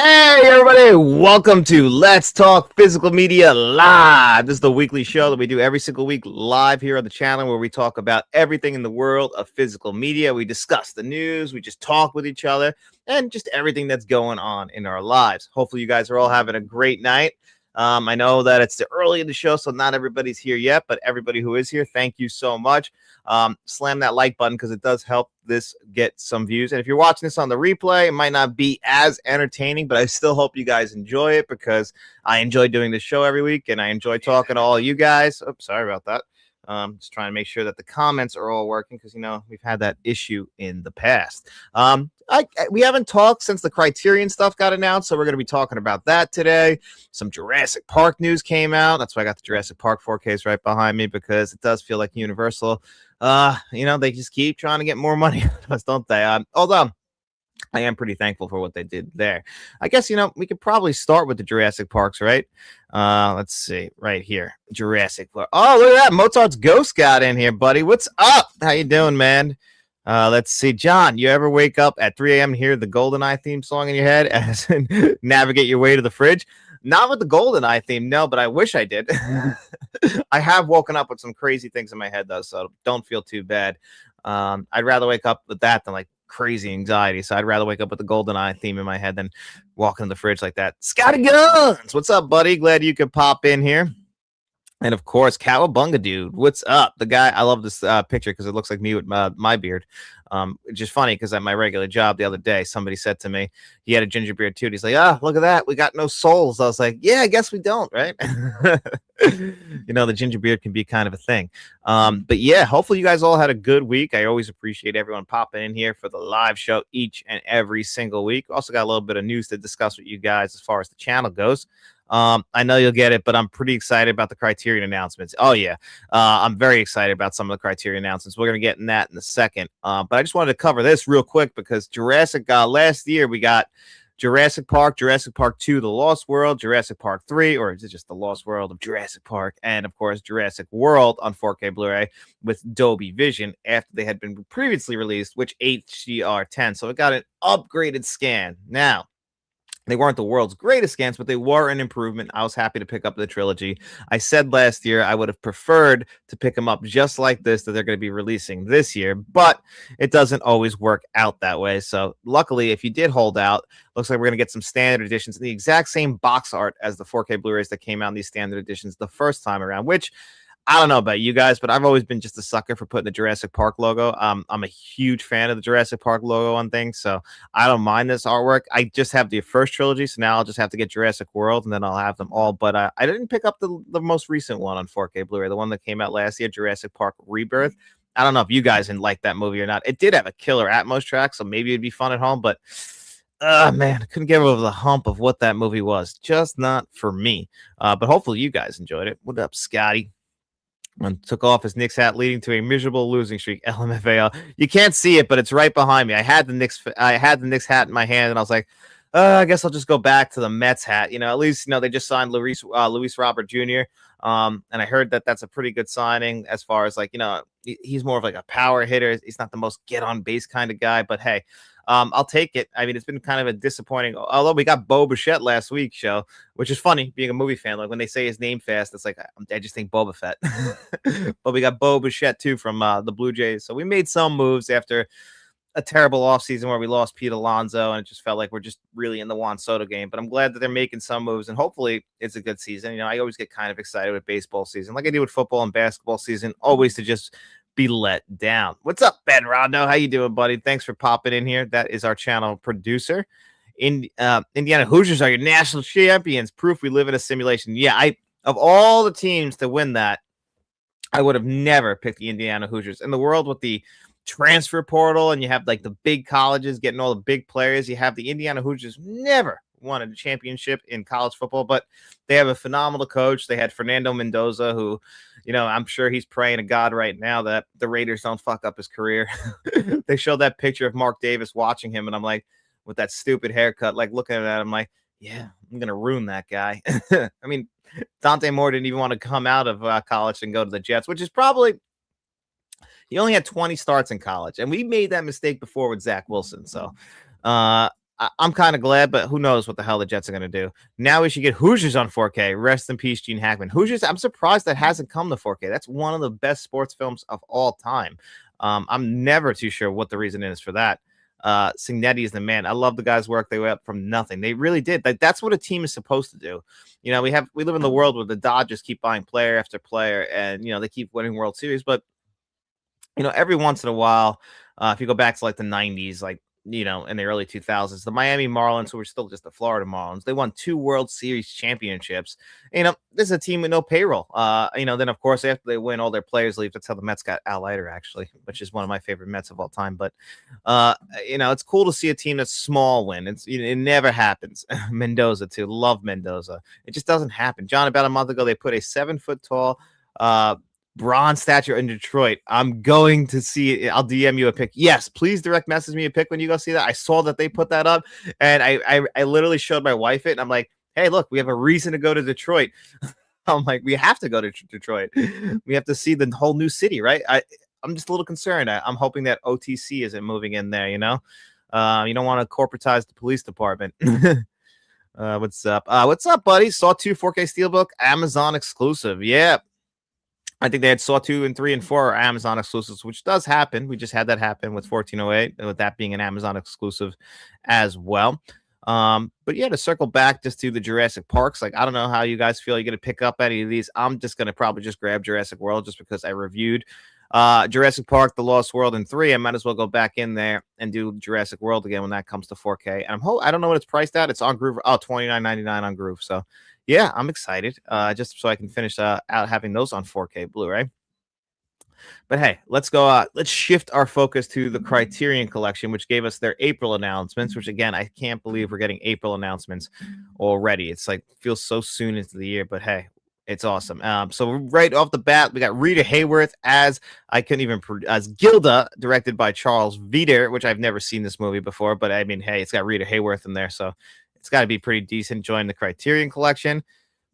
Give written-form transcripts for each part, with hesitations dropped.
Hey everybody, welcome to Let's Talk Physical Media Live. This is the weekly show that we do every single week live here on the channel where we talk about everything in the world of physical media. We discuss the news, we just talk with each other, and just everything that's going on in our lives. Hopefully you guys are all having a great night. I know that it's the early in the show, so not everybody's here yet, but everybody who is here, thank you so much. Slam that like button because it does help this get some views. And if you're watching this on the replay, it might not be as entertaining, but I still hope you guys enjoy it because I enjoy doing this show every week and I enjoy talking to all you guys. Oops, sorry about that. Just trying to make sure that the comments are all working because, you know, we've had that issue in the past. We haven't talked since the Criterion stuff got announced, so we're going to be talking about that today. Some Jurassic Park news came out. That's why I got the Jurassic Park 4k's right behind me because it does feel like Universal, they just keep trying to get more money out of us, don't they? Although I am pretty thankful for what they did there. I guess, we could probably start with the Jurassic Parks, right? Let's see, right here. Jurassic Park. Oh, look at that. Mozart's Ghost got in here, buddy. What's up? How you doing, man? Let's see. John, you ever wake up at 3 a.m. and hear the GoldenEye theme song in your head as navigate your way to the fridge? Not with the GoldenEye theme, no, but I wish I did. I have woken up with some crazy things in my head, though, so don't feel too bad. I'd rather wake up with that than, like, crazy anxiety, so I'd rather wake up with the GoldenEye theme in my head than walk in the fridge like that. Scotty Guns, what's up, buddy? Glad you could pop in here. And of course, Cowabunga dude, what's up? The guy, I love this picture because it looks like me with my beard. It's just funny because at my regular job the other day, somebody said to me, he had a ginger beard too. And he's like, oh, look at that. We got no souls. I was like, yeah, I guess we don't, right? The ginger beard can be kind of a thing. But yeah, hopefully you guys all had a good week. I always appreciate everyone popping in here for the live show each and every single week. Also got a little bit of news to discuss with you guys as far as the channel goes. I know you'll get it, but I'm pretty excited about the Criterion announcements. Oh, yeah. I'm very excited about some of the Criterion announcements. We're going to get in that in a second. But I just wanted to cover this real quick because last year we got Jurassic Park 2, The Lost World, Jurassic Park 3, or is it just The Lost World of Jurassic Park? And, of course, Jurassic World on 4K Blu-ray with Dolby Vision after they had been previously released, which HDR10. So it got an upgraded scan. Now, they weren't the world's greatest scans, but they were an improvement. I was happy to pick up the trilogy. I said last year I would have preferred to pick them up just like this that they're going to be releasing this year, but it doesn't always work out that way. So luckily, if you did hold out, looks like we're going to get some standard editions in the exact same box art as the 4K Blu-rays that came out in these standard editions the first time around, which I don't know about you guys, but I've always been just a sucker for putting the Jurassic Park logo. I'm a huge fan of the Jurassic Park logo on things, so I don't mind this artwork. I just have the first trilogy, so now I'll just have to get Jurassic World, and then I'll have them all. But I didn't pick up the most recent one on 4K Blu-ray, the one that came out last year, Jurassic Park Rebirth. I don't know if you guys didn't like that movie or not. It did have a killer Atmos track, so maybe it'd be fun at home, but man, I couldn't get over the hump of what that movie was. Just not for me. But hopefully you guys enjoyed it. What up, Scotty? And took off his Knicks hat, leading to a miserable losing streak. LMFAO. You can't see it, but it's right behind me. I had the Knicks hat in my hand, and I was like, I guess I'll just go back to the Mets hat. At least they just signed Luis Robert Jr. And I heard that that's a pretty good signing as far as he's more of like a power hitter. He's not the most get on base kind of guy, but hey. I'll take it. I mean, it's been kind of a disappointing, although we got Bo Bichette last week show, which is funny being a movie fan. Like when they say his name fast, it's like, I just think Boba Fett, but we got Bo Bichette too from the Blue Jays. So we made some moves after a terrible offseason where we lost Pete Alonso and it just felt like we're just really in the Juan Soto game, but I'm glad that they're making some moves and hopefully it's a good season. I always get kind of excited with baseball season, like I do with football and basketball season, always to just be let down. What's up, Ben Rondo? How you doing, buddy? Thanks for popping in here. That is our channel producer. Indiana Hoosiers are your national champions. Proof we live in a simulation. Yeah, of all the teams to win that, I would have never picked the Indiana Hoosiers. In the world with the transfer portal and you have like the big colleges getting all the big players, you have the Indiana Hoosiers never won a championship in college football, but they have a phenomenal coach. They had Fernando Mendoza, who, I'm sure he's praying to God right now that the Raiders don't fuck up his career. They showed that picture of Mark Davis watching him, and I'm like, with that stupid haircut, like looking at that, I'm like, yeah, I'm going to ruin that guy. I mean, Dante Moore didn't even want to come out of college and go to the Jets, which is probably, he only had 20 starts in college, and we made that mistake before with Zach Wilson. So I'm kind of glad, but who knows what the hell the Jets are going to do. Now we should get Hoosiers on 4K. Rest in peace, Gene Hackman. Hoosiers, I'm surprised that hasn't come to 4K. That's one of the best sports films of all time. I'm never too sure what the reason is for that. Signetti is the man. I love the guy's work. They went up from nothing. They really did. Like, that's what a team is supposed to do. You know, we live in the world where the Dodgers keep buying player after player, and they keep winning World Series, but every once in a while, if you go back to like the 90s, like, in the early 2000s, the Miami Marlins, who were still just the Florida Marlins, they won 2 World Series championships. This is a team with no payroll. Then of course, after they win, all their players leave. That's how the Mets got Al Leiter, actually, which is one of my favorite Mets of all time. But, it's cool to see a team that's small win. It never happens. Mendoza, too. Love Mendoza. It just doesn't happen. John, about a month ago, they put a 7-foot tall, bronze statue in Detroit. I'm going to see it. I'll DM you a pic. Yes, please direct message me a pic when you go see that. I saw that they put that up, and I literally showed my wife it, and I'm like, hey, look, we have a reason to go to Detroit. I'm like, we have to go to Detroit. We have to see the whole new city, right? I'm just a little concerned. I'm hoping that OTC isn't moving in there. You don't want to corporatize the police department. What's up? What's up, buddy? Saw 2 4K Steelbook, Amazon exclusive. Yeah. I think they had Saw 2 and 3 and 4 are Amazon exclusives, which does happen. We just had that happen with 1408, with that being an Amazon exclusive as well. But yeah, to circle back just to the Jurassic Parks, like, I don't know how you guys feel. You're going to pick up any of these. I'm just going to probably just grab Jurassic World just because I reviewed Jurassic Park, The Lost World, and 3. I might as well go back in there and do Jurassic World again when that comes to 4K. And I don't know what it's priced at. It's on Groove. Oh, $29.99 on Groove. So yeah, I'm excited just so I can finish out having those on 4K Blu-ray. But hey, let's go. Let's shift our focus to the Criterion Collection, which gave us their April announcements, which, again, I can't believe we're getting April announcements already. It's like, feels so soon into the year, but hey, it's awesome. So right off the bat, we got Rita Hayworth as Gilda, directed by Charles Vider, which I've never seen this movie before, but I mean, hey, it's got Rita Hayworth in there, so it's got to be pretty decent. Join the Criterion Collection.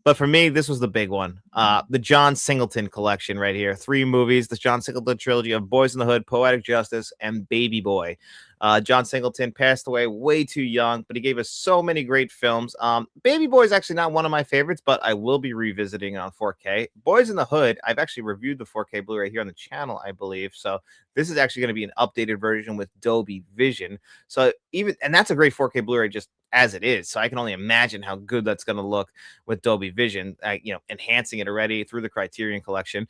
But for me, this was the big one. The John Singleton collection right here. 3 movies. The John Singleton trilogy of Boys in the Hood, Poetic Justice, and Baby Boy. John Singleton passed away way too young, but he gave us so many great films. Baby Boy is actually not one of my favorites, but I will be revisiting it on 4K. Boys in the Hood, I've actually reviewed the 4K Blu-ray here on the channel, I believe. So this is actually going to be an updated version with Dolby Vision. So and that's a great 4K Blu-ray just as it is. So I can only imagine how good that's going to look with Dolby Vision, enhancing it already through the Criterion Collection.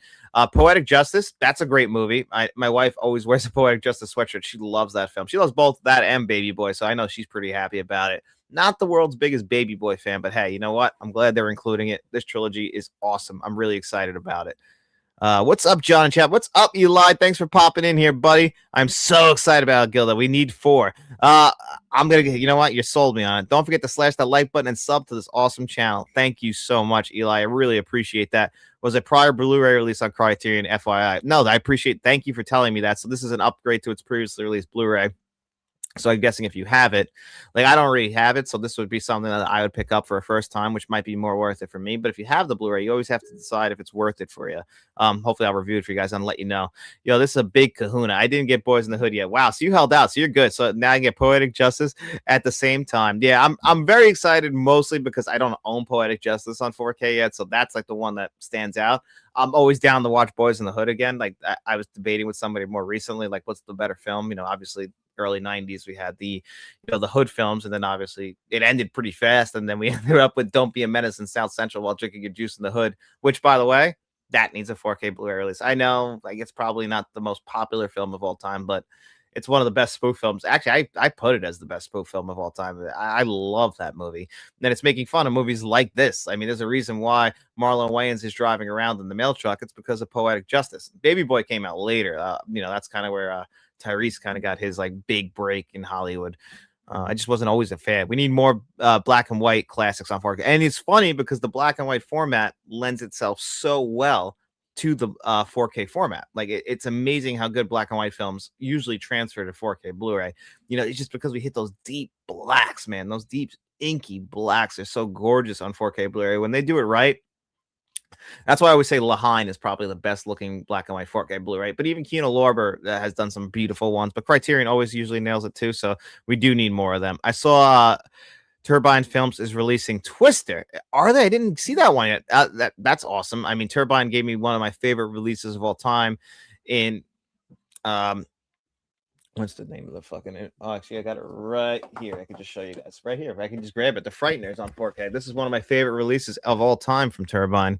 Poetic Justice, that's a great movie. My wife always wears a Poetic Justice sweatshirt. She loves that film. She loves both that and Baby Boy, so I know she's pretty happy about it. Not the world's biggest Baby Boy fan, but hey, you know what? I'm glad they're including it. This trilogy is awesome. I'm really excited about it. What's up, John and Chap? What's up, Eli? Thanks for popping in here, buddy. I'm so excited about Gilda. We need 4. I'm gonna get. You know what? You sold me on it. Don't forget to slash that like button and sub to this awesome channel. Thank you so much, Eli. I really appreciate that. Was a prior Blu-ray release on Criterion, FYI. No, I appreciate. Thank you for telling me that. So this is an upgrade to its previously released Blu-ray. So I'm guessing if you have it, like, I don't really have it, so this would be something that I would pick up for a first time, which might be more worth it for me. But if you have the Blu-ray, you always have to decide if it's worth it for you. Hopefully I'll review it for you guys and let you know. This is a big kahuna. I didn't get Boys in the Hood yet. Wow, so you held out, so you're good. So now I get Poetic Justice at the same time. Yeah, I'm very excited, mostly because I don't own Poetic Justice on 4K yet, so that's like the one that stands out. I'm always down to watch Boys in the Hood again. Like, I was debating with somebody more recently, like, what's the better film? Obviously early 90s we had the Hood films, and then obviously it ended pretty fast, and then we ended up with Don't Be a Menace in South Central While Drinking Your Juice in the Hood, which, by the way, that needs a 4K Blu-ray release. I know, like, it's probably not the most popular film of all time, but it's one of the best spoof films. Actually, I put it as the best spoof film of all time. I love that movie. And it's making fun of movies like this. I mean, there's a reason why Marlon Wayans is driving around in the mail truck. It's because of Poetic Justice. Baby Boy came out later. That's kind of where Tyrese kind of got his, like, big break in Hollywood. I just wasn't always a fan. We need more black and white classics on 4K. And it's funny because the black and white format lends itself so well to the 4K format. Like, it's amazing how good black and white films usually transfer to 4K Blu-ray. It's just because we hit those deep blacks, man. Those deep inky blacks are so gorgeous on 4K Blu-ray. When they do it right, That's why I always say Lahine is probably the best looking black and white 4K Blu-ray. But even Kino Lorber has done some beautiful ones. But Criterion always usually nails it too. So we do need more of them. I saw Turbine Films is releasing Twister. Are they? I didn't see that one yet. That's awesome. I mean, Turbine gave me one of my favorite releases of all time. In what's the name of the fucking? Oh, actually, I got it right here. I can just show you guys right here. If I can just grab it, The Frighteners on 4K. This is one of my favorite releases of all time from Turbine.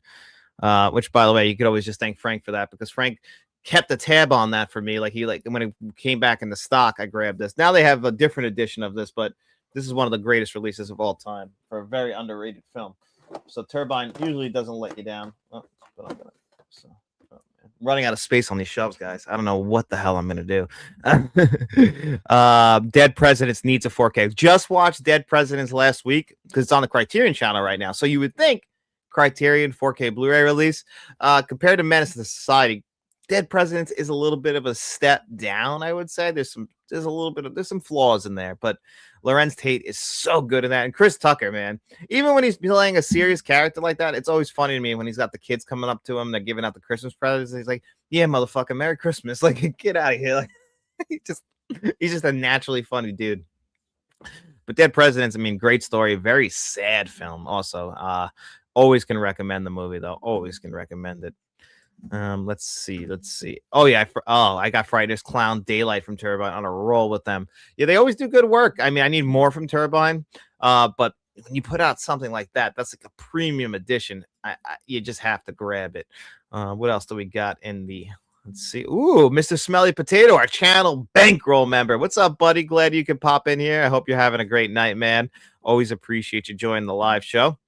Which, by the way, you could always just thank Frank for that, because Frank kept a tab on that for me. Like when it came back into stock, I grabbed this. Now they have a different edition of this, but this is one of the greatest releases of all time for a very underrated film. So Turbine usually doesn't let you down. Oh, but I'm gonna. So, running out of space on these shelves, guys. I don't know what the hell I'm gonna do. Dead Presidents needs a 4K. Just watched Dead Presidents last week because it's on the Criterion channel right now. So you would think Criterion 4K Blu-ray release compared to Menace to the Society, Dead Presidents is a little bit of a step down. I would say there's some flaws in there, but Lorenz Tate is so good in that, and Chris Tucker, man, even when he's playing a serious character like that, it's always funny to me when he's got the kids coming up to him, they're giving out the Christmas presents, and he's like, "Yeah, motherfucker, Merry Christmas!" Like, get out of here! Like, he's just a naturally funny dude. But Dead Presidents, I mean, great story, very sad film. Also, always can recommend the movie though. Always can recommend it. Let's see. Oh yeah, I got Friday's Clown Daylight from Turbine on a roll with them. Yeah, they always do good work. I mean, I need more from Turbine. But when you put out something like that, that's like a premium edition. You just have to grab it. What else do we got in the? Let's see. Ooh, Mr. Smelly Potato, our channel bankroll member. What's up, buddy? Glad you could pop in here. I hope you're having a great night, man. Always appreciate you joining the live show.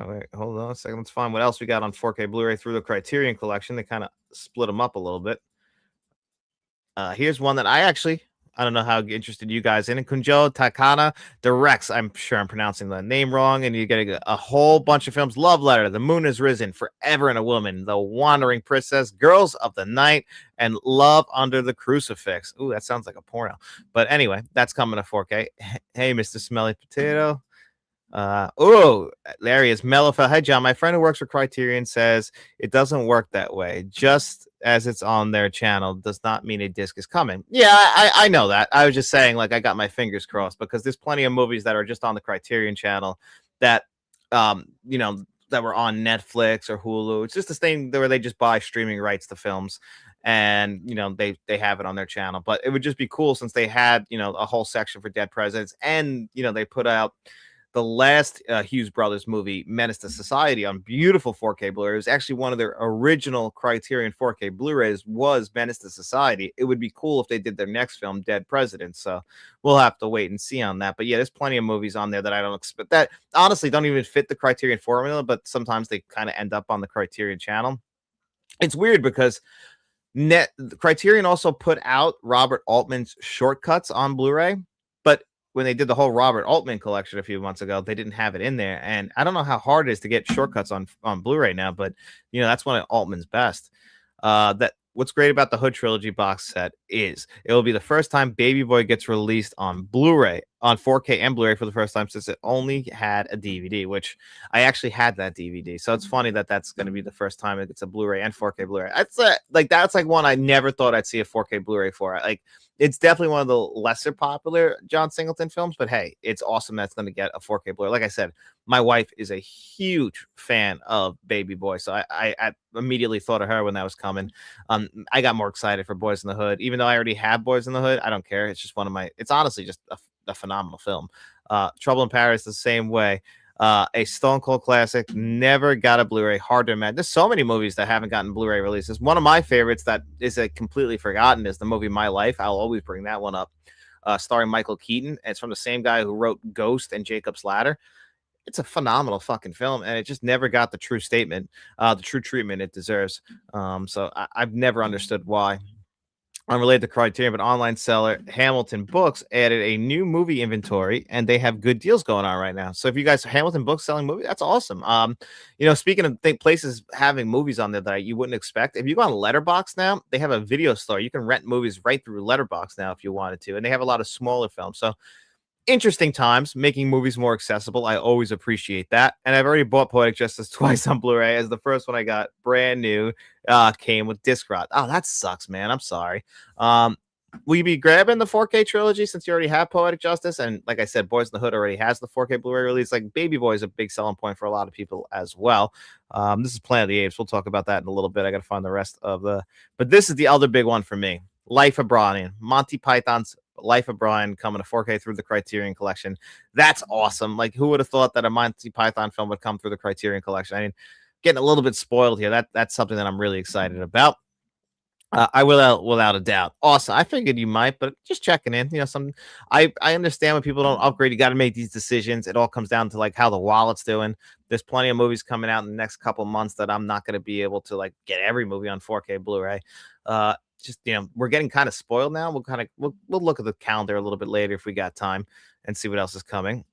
Wait, hold on a second. Let's find what else we got on 4K Blu-ray through the Criterion collection. They kind of split them up a little bit. Here's one that I don't know how interested you guys in. Kunjo Takana directs. I'm sure I'm pronouncing the name wrong. And you get a whole bunch of films. Love Letter, The Moon Has Risen, Forever and a Woman, The Wandering Princess, Girls of the Night, and Love Under the Crucifix. Ooh, that sounds like a porno. But anyway, that's coming to 4K. Hey, Mr. Smelly Potato. Larry is Mellowfell. Hey, John, my friend who works for Criterion says it doesn't work that way. Just as it's on their channel does not mean a disc is coming. Yeah, I know that. I was just saying, like, I got my fingers crossed, because there's plenty of movies that are just on the Criterion channel that, that were on Netflix or Hulu. It's just this thing where they just buy streaming rights to films, and they have it on their channel. But it would just be cool, since they had a whole section for Dead Presidents, and they put out the last Hughes Brothers movie, Menace to Society, on beautiful 4K Blu-ray. It was actually one of their original Criterion 4K Blu-rays was Menace to Society. It would be cool if they did their next film, Dead Presidents. So we'll have to wait and see on that. But yeah, there's plenty of movies on there that I don't expect, that honestly don't even fit the Criterion formula, but sometimes they kind of end up on the Criterion channel. It's weird because Criterion also put out Robert Altman's Shortcuts on Blu-ray, but when they did the whole Robert Altman collection a few months ago, they didn't have it in there. And I don't know how hard it is to get Shortcuts on Blu-ray now, but that's one of Altman's best. What's great about the Hood Trilogy box set is it will be the first time Baby Boy gets released on Blu-ray, on 4K and Blu-ray for the first time since it only had a DVD, which I actually had that DVD. So it's funny that that's going to be the first time it gets a Blu-ray and 4K Blu-ray. That's like one I never thought I'd see a 4K Blu-ray for. It's definitely one of the lesser popular John Singleton films, but hey, it's awesome that's going to get a 4K Blu-ray. Like I said, my wife is a huge fan of Baby Boy, so I immediately thought of her when that was coming. I got more excited for Boys in the Hood, even though I already have Boys in the Hood. I don't care. It's just it's honestly just a phenomenal film. Trouble in Paris the same way. A Stone Cold classic, never got a Blu-ray, hard to imagine. There's so many movies that haven't gotten Blu-ray releases. One of my favorites that is completely forgotten is the movie My Life. I'll always bring that one up, starring Michael Keaton. It's from the same guy who wrote Ghost and Jacob's Ladder. It's a phenomenal fucking film, and it just never got the true treatment it deserves. So I've never understood why. Unrelated to Criterion, but online seller Hamilton Books added a new movie inventory, and they have good deals going on right now. So if you guys Hamilton Books selling movies, that's awesome. Speaking of places having movies on there that you wouldn't expect, if you go on Letterboxd now, they have a video store. You can rent movies right through Letterboxd now if you wanted to, and they have a lot of smaller films. So interesting times, making movies more accessible. I always appreciate that. And I've already bought Poetic Justice twice on Blu-ray, as the first one I got brand new came with disc rot. Oh, that sucks, man. I'm sorry. Will you be grabbing the 4K trilogy since you already have Poetic Justice? And like I said, Boys in the Hood already has the 4K Blu-ray release. Like Baby Boy is a big selling point for a lot of people as well. This is Planet of the Apes. We'll talk about that in a little bit. I got to find the rest of but this is the other big one for me. Life of Brian, Monty Python's Life of Brian, coming to 4K through the Criterion Collection. That's awesome. Like, who would have thought that a Monty Python film would come through the Criterion Collection? I mean, getting a little bit spoiled here. That's something that I'm really excited about. I will, without a doubt. Awesome. I figured you might, but just checking in. I understand when people don't upgrade, you got to make these decisions. It all comes down to like how the wallet's doing. There's plenty of movies coming out in the next couple months that I'm not going to be able to like get every movie on 4K Blu-ray. Just we're getting kind of spoiled now. We'll look at the calendar a little bit later if we got time and see what else is coming.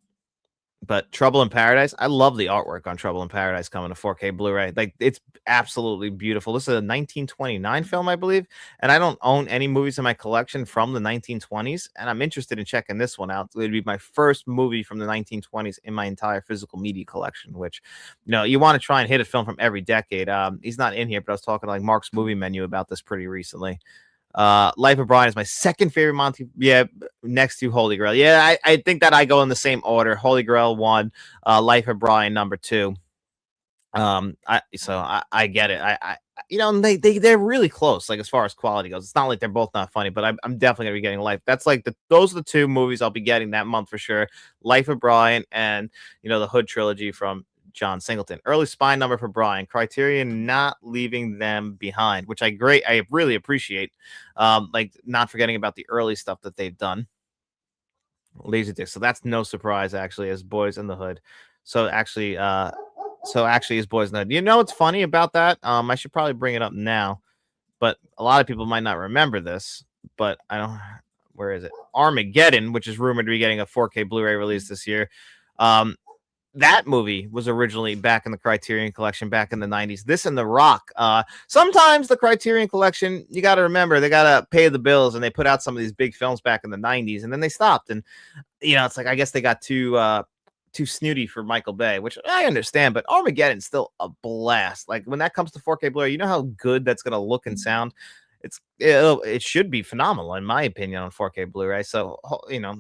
But Trouble in Paradise, I love the artwork on Trouble in Paradise coming to 4K Blu-ray. Like, it's absolutely beautiful. This is a 1929 film, I believe, and I don't own any movies in my collection from the 1920s, and I'm interested in checking this one out. It would be my first movie from the 1920s in my entire physical media collection, which, you want to try and hit a film from every decade. He's not in here, but I was talking to like Mark's Movie Menu about this pretty recently. Life of Brian is my second favorite Monty. Yeah, next to Holy Grail. Yeah, I think that I go in the same order. Holy Grail 1, Life of Brian number 2. I get it. They're really close, like as far as quality goes. It's not like they're both not funny, but I'm definitely gonna be getting Life. That's like those are the two movies I'll be getting that month for sure. Life of Brian and the Hood trilogy from John Singleton. Early spine number for Brian. Criterion not leaving them behind, which I really appreciate. Like not forgetting about the early stuff that they've done. Laserdisc. So that's no surprise actually, as Boys in the Hood. So actually as Boys in the Hood. You know what's funny about that? I should probably bring it up now, but a lot of people might not remember this, but I don't. Where is it? Armageddon, which is rumored to be getting a 4K Blu-ray release this year. That movie was originally back in the Criterion Collection back in the 90s. This and The Rock. Sometimes the Criterion Collection, you got to remember, they got to pay the bills, and they put out some of these big films back in the 90s, and then they stopped. And, it's like, I guess they got too snooty for Michael Bay, which I understand, but Armageddon's still a blast. Like, when that comes to 4K Blu-ray, you know how good that's going to look and sound? It should be phenomenal in my opinion on 4K Blu-ray. So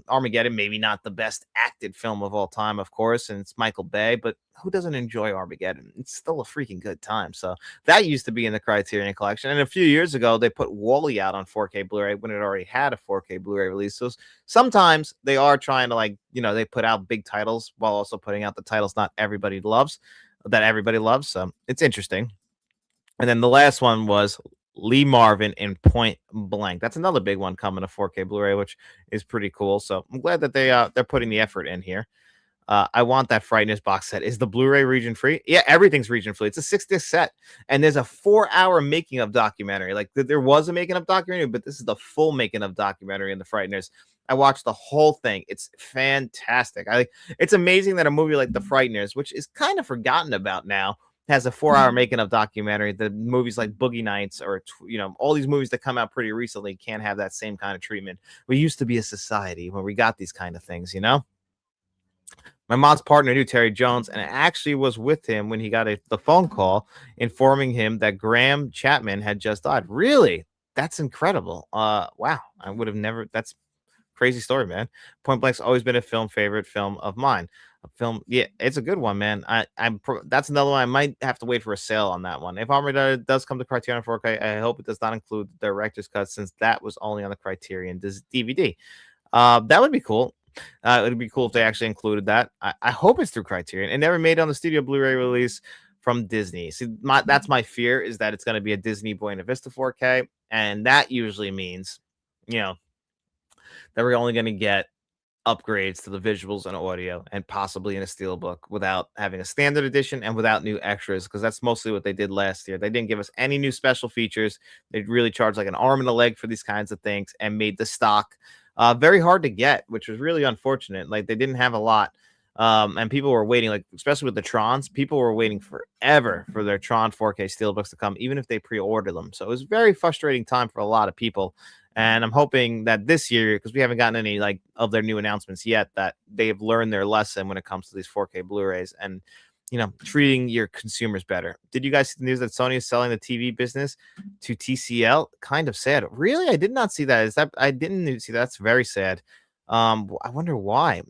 Armageddon, maybe not the best acted film of all time, of course, and it's Michael Bay, but who doesn't enjoy Armageddon? It's still a freaking good time. So that used to be in the Criterion Collection, and a few years ago they put Wall-E out on 4K Blu-ray when it already had a 4K Blu-ray release. So sometimes they are trying to they put out big titles while also putting out the titles that everybody loves. So it's interesting. And then the last one was Lee Marvin in Point Blank. That's another big one coming to 4K Blu-ray, which is pretty cool. So I'm glad that they're putting the effort in here. I want that Frighteners box set. Is the Blu-ray region free? Yeah, everything's region free. It's a 6-disc set, and there's a 4-hour making of documentary. Like there was a making of documentary, but this is the full making of documentary in the Frighteners. I watched the whole thing. It's fantastic. It's amazing that a movie like The Frighteners, which is kind of forgotten about now, has a 4-hour making of documentary. The movies like Boogie Nights or all these movies that come out pretty recently can't have that same kind of treatment. We used to be a society where we got these kind of things. My mom's partner knew Terry Jones, and I actually was with him when he got the phone call informing him that Graham Chapman had just died. Really? That's incredible. Wow. I would have never. That's crazy story, man. Point Blank's always been a favorite film of mine. Yeah, it's a good one, man. That's another one. I might have to wait for a sale on that one. If Armageddon does come to Criterion 4K, I hope it does not include the director's cut, since that was only on the Criterion DVD. That would be cool. It would be cool if they actually included that. I hope it's through Criterion. It never made it on the studio Blu-ray release from Disney. See, that's my fear, is that it's going to be a Disney Buena Vista 4K, and that usually means, that we're only going to get upgrades to the visuals and audio, and possibly in a steelbook, without having a standard edition and without new extras, because that's mostly what they did last year. They didn't give us any new special features. They really charged like an arm and a leg for these kinds of things, and made the stock very hard to get, which was really unfortunate. Like, they didn't have a lot, and people were waiting, like especially with the Trons, people were waiting forever for their Tron 4K steelbooks to come, even if they pre-ordered them. So it was a very frustrating time for a lot of people, And I'm hoping that this year, because we haven't gotten any like of their new announcements yet, that they've learned their lesson when it comes to these 4K Blu-rays and treating your consumers better. Did you guys see the news that Sony is selling the TV business to TCL? Kind of sad. Really? I did not see that. I didn't see that. That's very sad. I wonder why.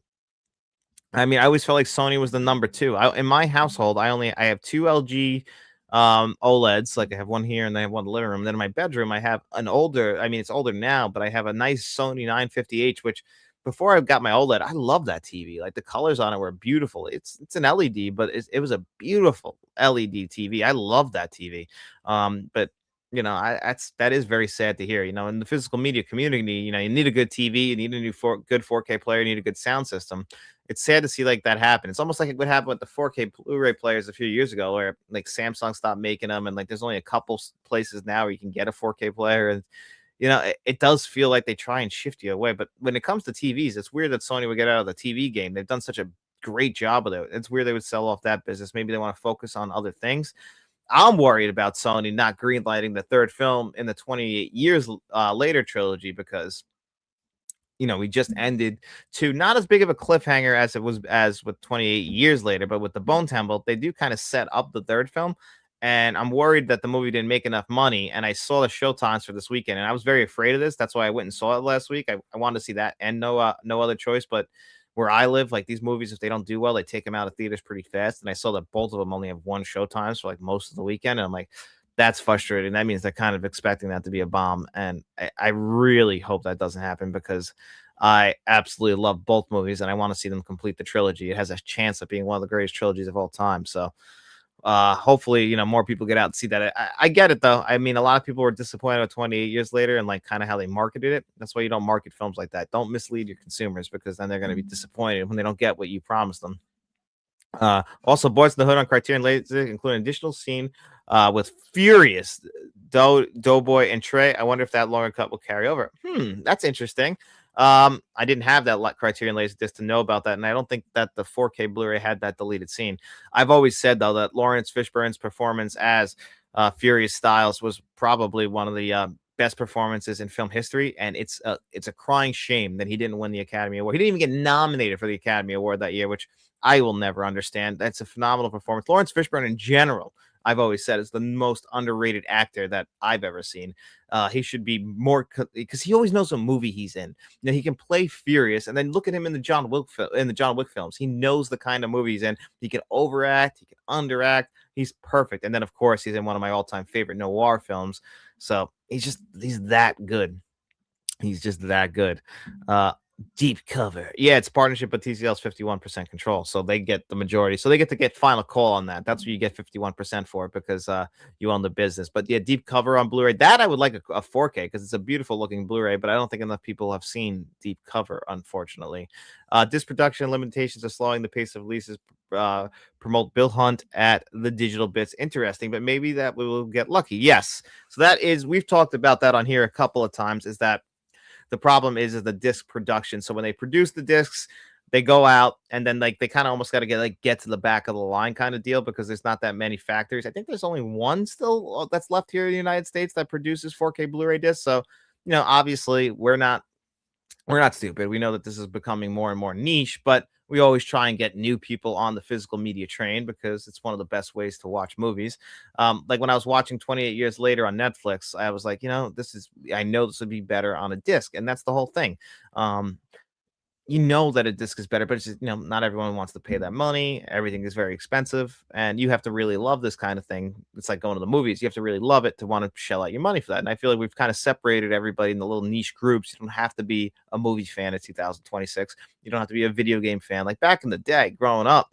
I mean, I always felt like Sony was the number two. In my household, I have two LG OLEDs. Like I have one here and I have one in the living room. Then in my bedroom, I have an older. I mean, it's older now, but I have a nice Sony 950H, which before I got my OLED, I love that TV. Like the colors on it were beautiful. It's an LED, but it was a beautiful LED TV. I love that TV. But that is very sad to hear. In the physical media community, you need a good TV, you need a good 4K player, you need a good sound system. It's sad to see like that happen. It's almost like it would happen with the 4K Blu-ray players a few years ago, where like Samsung stopped making them, and like there's only a couple places now where you can get a 4K player, and it does feel like they try and shift you away. But when it comes to TVs, it's weird that Sony would get out of the TV game. They've done such a great job with it. It's weird they would sell off that business. Maybe they want to focus on other things. I'm worried about Sony not greenlighting the third film in the 28 years later trilogy, because we just ended to not as big of a cliffhanger as it was as with 28 years later, but with the Bone Temple, they do kind of set up the third film. And I'm worried that the movie didn't make enough money. And I saw the show times for this weekend, and I was very afraid of this. That's why I went and saw it last week. I wanted to see that, and no other choice. But where I live, like these movies, if they don't do well, they take them out of theaters pretty fast. And I saw that both of them only have one show times for like most of the weekend. And I'm like, that's frustrating. That means they're kind of expecting that to be a bomb. And I really hope that doesn't happen, because I absolutely love both movies and I want to see them complete the trilogy. It has a chance of being one of the greatest trilogies of all time. So hopefully, more people get out and see that. I get it though. I mean, a lot of people were disappointed with 28 years later and like kind of how they marketed it. That's why you don't market films like that. Don't mislead your consumers, because then they're going to be disappointed when they don't get what you promised them. Also, Boys in the Hood on Criterion Laser include an additional scene with Furious, Doughboy, and Trey. I wonder if that longer cut will carry over. That's interesting. I didn't have that Criterion Laserdisc to know about that, and I don't think that the 4K Blu-ray had that deleted scene. I've always said though that Lawrence Fishburne's performance as Furious Styles was probably one of the best performances in film history, and it's a crying shame that he didn't win the Academy Award. He didn't even get nominated for the Academy Award that year, which I will never understand. That's a phenomenal performance. Lawrence Fishburne in general, I've always said, is the most underrated actor that I've ever seen. He should be more, because he always knows what movie he's in. He can play Furious, and then look at him in the John Wick films. He knows the kind of movie he's in. He can overact, he can underact. He's perfect. And then of course he's in one of my all-time favorite noir films. So he's that good. He's just that good. Deep Cover. Yeah, it's partnership, but TCL's 51% control. So they get the majority. So they get to get final call on that. That's what you get 51% for, because you own the business. But yeah, Deep Cover on Blu-ray. That I would like a 4K, because it's a beautiful looking Blu-ray, but I don't think enough people have seen Deep Cover, unfortunately. Disc production limitations are slowing the pace of releases. Promote Bill Hunt at the digital bits. Interesting, but maybe that we will get lucky. Yes. So we've talked about that on here a couple of times, is that the problem is the disc production. So when they produce the discs, they go out and then like they kind of almost got to get to the back of the line kind of deal, because there's not that many factories. I think there's only one still that's left here in the United States that produces 4K Blu-ray discs. So, obviously we're not stupid. We know that this is becoming more and more niche, but we always try and get new people on the physical media train, because it's one of the best ways to watch movies. Like when I was watching 28 Years Later on Netflix, I was like, I know this would be better on a disc. And that's the whole thing. That a disc is better, but it's just, not everyone wants to pay that money. Everything is very expensive, and you have to really love this kind of thing. It's like going to the movies. You have to really love it to want to shell out your money for that. And I feel like we've kind of separated everybody into little niche groups. You don't have to be a movie fan in 2026. You don't have to be a video game fan. Like back in the day, growing up,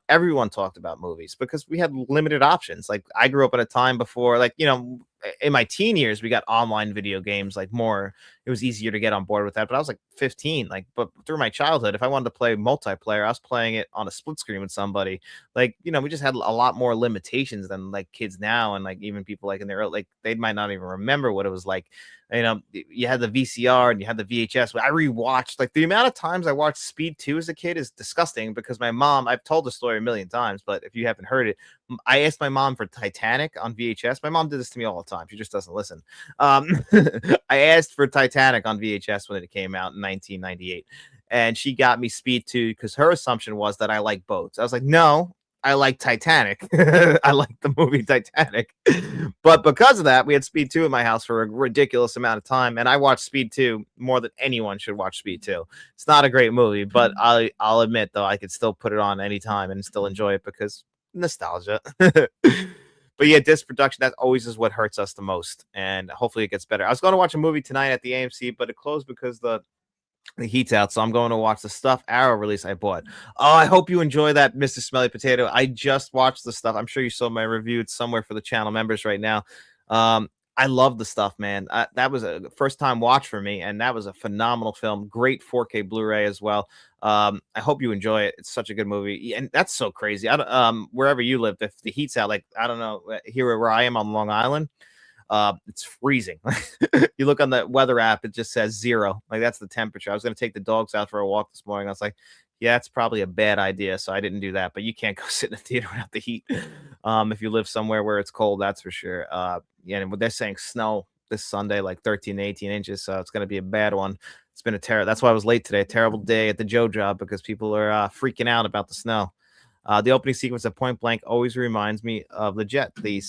everyone talked about movies because we had limited options. Like I grew up at a time before, like, in my teen years, we got online video games, like more, it was easier to get on board with that. But I was like 15, but through my childhood, if I wanted to play multiplayer, I was playing it on a split screen with somebody. Like, we just had a lot more limitations than like kids now. And like even people like in their, like, they might not even remember what it was like. You had the VCR and you had the VHS. I rewatched, like, the amount of times I watched Speed 2 as a kid is disgusting, because my mom, I've told the story a million times, but if you haven't heard it, I asked my mom for Titanic on VHS. My mom did this to me all the time. She just doesn't listen. I asked for Titanic on VHS when it came out in 1998, and she got me Speed 2 because her assumption was that I like boats. I was like, no, I like Titanic. I like the movie Titanic. But because of that, we had Speed 2 in my house for a ridiculous amount of time. And I watched Speed 2 more than anyone should watch Speed 2. It's not a great movie, but I'll admit, though, I could still put it on anytime and still enjoy it because nostalgia. But yeah, disc production, that always is what hurts us the most. And hopefully it gets better. I was going to watch a movie tonight at the AMC, but it closed because the heat's out, so I'm going to watch the Stuff Arrow release I bought. Oh, I hope you enjoy that, Mr. Smelly Potato. I just watched the stuff. I'm sure you saw my review. It's somewhere for the channel members right now. I love the stuff, man. That was a first-time watch for me, and that was a phenomenal film. Great 4K Blu-ray as well. I hope you enjoy it. It's such a good movie, and that's so crazy. I don't, wherever you live, if the heat's out, like I don't know, here where I am on Long Island. It's freezing. You look on the weather app, it just says 0. Like that's the temperature. I was going to take the dogs out for a walk this morning. I was like, yeah, it's probably a bad idea. So I didn't do that, but you can't go sit in the theater without the heat. If you live somewhere where it's cold, that's for sure. Yeah. And they're saying snow this Sunday, like 13 to 18 inches. So it's going to be a bad one. It's been a terror. That's why I was late today. A terrible day at the Joe job because people are freaking out about the snow. The opening sequence of Point Blank always reminds me of Legit. The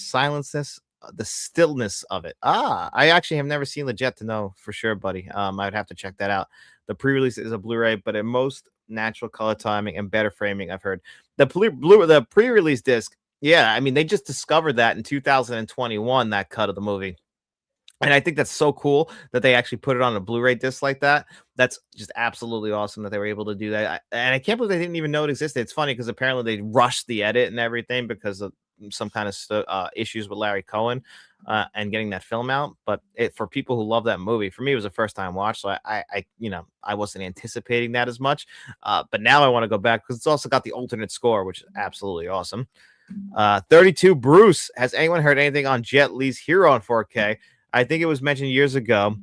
the stillness of it. I actually have never seen Legit to know for sure, buddy. I would have to check that out. The pre-release is a Blu-ray, but in most natural color timing and better framing, I've heard. The pre-release disc, yeah, I mean, they just discovered that in 2021, that cut of the movie. And I think that's so cool that they actually put it on a Blu-ray disc like that. That's just absolutely awesome that they were able to do that. And I can't believe they didn't even know it existed. It's funny because apparently they rushed the edit and everything because of some kind of issues with Larry Cohen and getting that film out. But for people who love that movie, for me, it was a first-time watch. So I wasn't anticipating that as much. But now I want to go back because it's also got the alternate score, which is absolutely awesome. 32 Bruce, has anyone heard anything on Jet Li's Hero on 4K? I think it was mentioned years ago,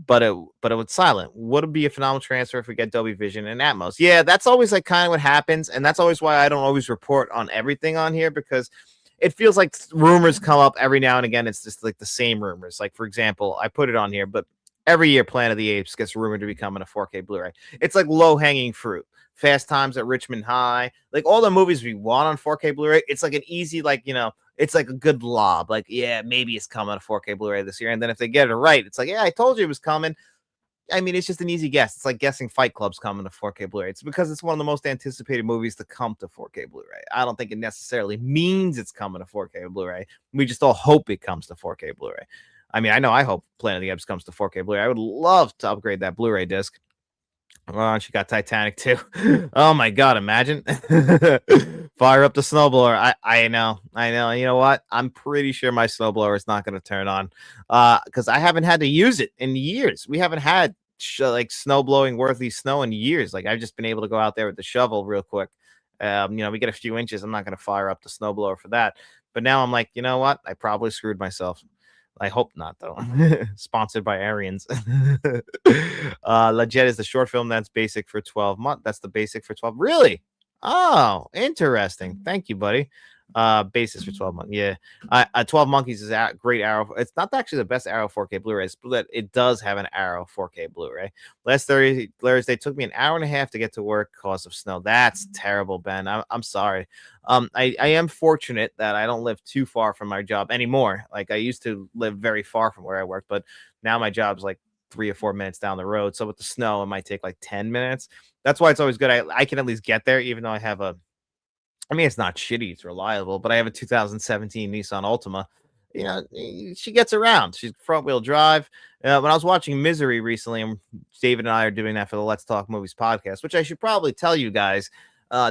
but it was silent. Would it be a phenomenal transfer if we get Dolby Vision and Atmos? Yeah, that's always like kind of what happens, and that's always why I don't always report on everything on here because it feels like rumors come up every now and again. It's just like the same rumors. Like for example, I put it on here, but every year Planet of the Apes gets rumored to be coming a 4K Blu-ray. It's like low hanging fruit. Fast Times at Richmond High, like all the movies we want on 4K Blu-ray. It's like an easy, like it's like a good lob. Like, yeah, maybe it's coming to 4K Blu-ray this year. And then if they get it right, it's like, yeah, I told you it was coming. I mean, it's just an easy guess. It's like guessing Fight Club's coming to 4K Blu-ray. It's because it's one of the most anticipated movies to come to 4K Blu-ray. I don't think it necessarily means it's coming to 4K Blu-ray. We just all hope it comes to 4K Blu-ray. I mean, I hope Planet of the Apes comes to 4K Blu-ray. I would love to upgrade that Blu-ray disc. Oh, she got Titanic too. Oh my God, imagine. Fire up the snowblower. I know. You know what? I'm pretty sure my snowblower is not going to turn on because I haven't had to use it in years. We haven't had like snow blowing worthy snow in years. Like I've just been able to go out there with the shovel real quick. We get a few inches. I'm not going to fire up the snowblower for that. But now I'm like, you know what? I probably screwed myself. I hope not, though. Sponsored by Arians. Legit is the short film that's basic for 12 months. That's the basic for 12. Really? Oh, interesting. Thank you, buddy. Basis for 12 months. Yeah. 12 Monkeys is a great Arrow. It's not actually the best Arrow 4K Blu-ray, but it does have an Arrow 4K Blu-ray. Last Thursday took me an hour and a half to get to work because of snow. That's terrible, Ben. I'm sorry. I am fortunate that I don't live too far from my job anymore. Like I used to live very far from where I work, but now my job's like 3 or 4 minutes down the road. So with the snow, it might take like 10 minutes. That's why it's always good. I can at least get there, even though I have it's not shitty, it's reliable, but I have a 2017 Nissan Altima. She gets around. She's front wheel drive. When I was watching Misery recently, and David and I are doing that for the Let's Talk Movies podcast, which I should probably tell you guys.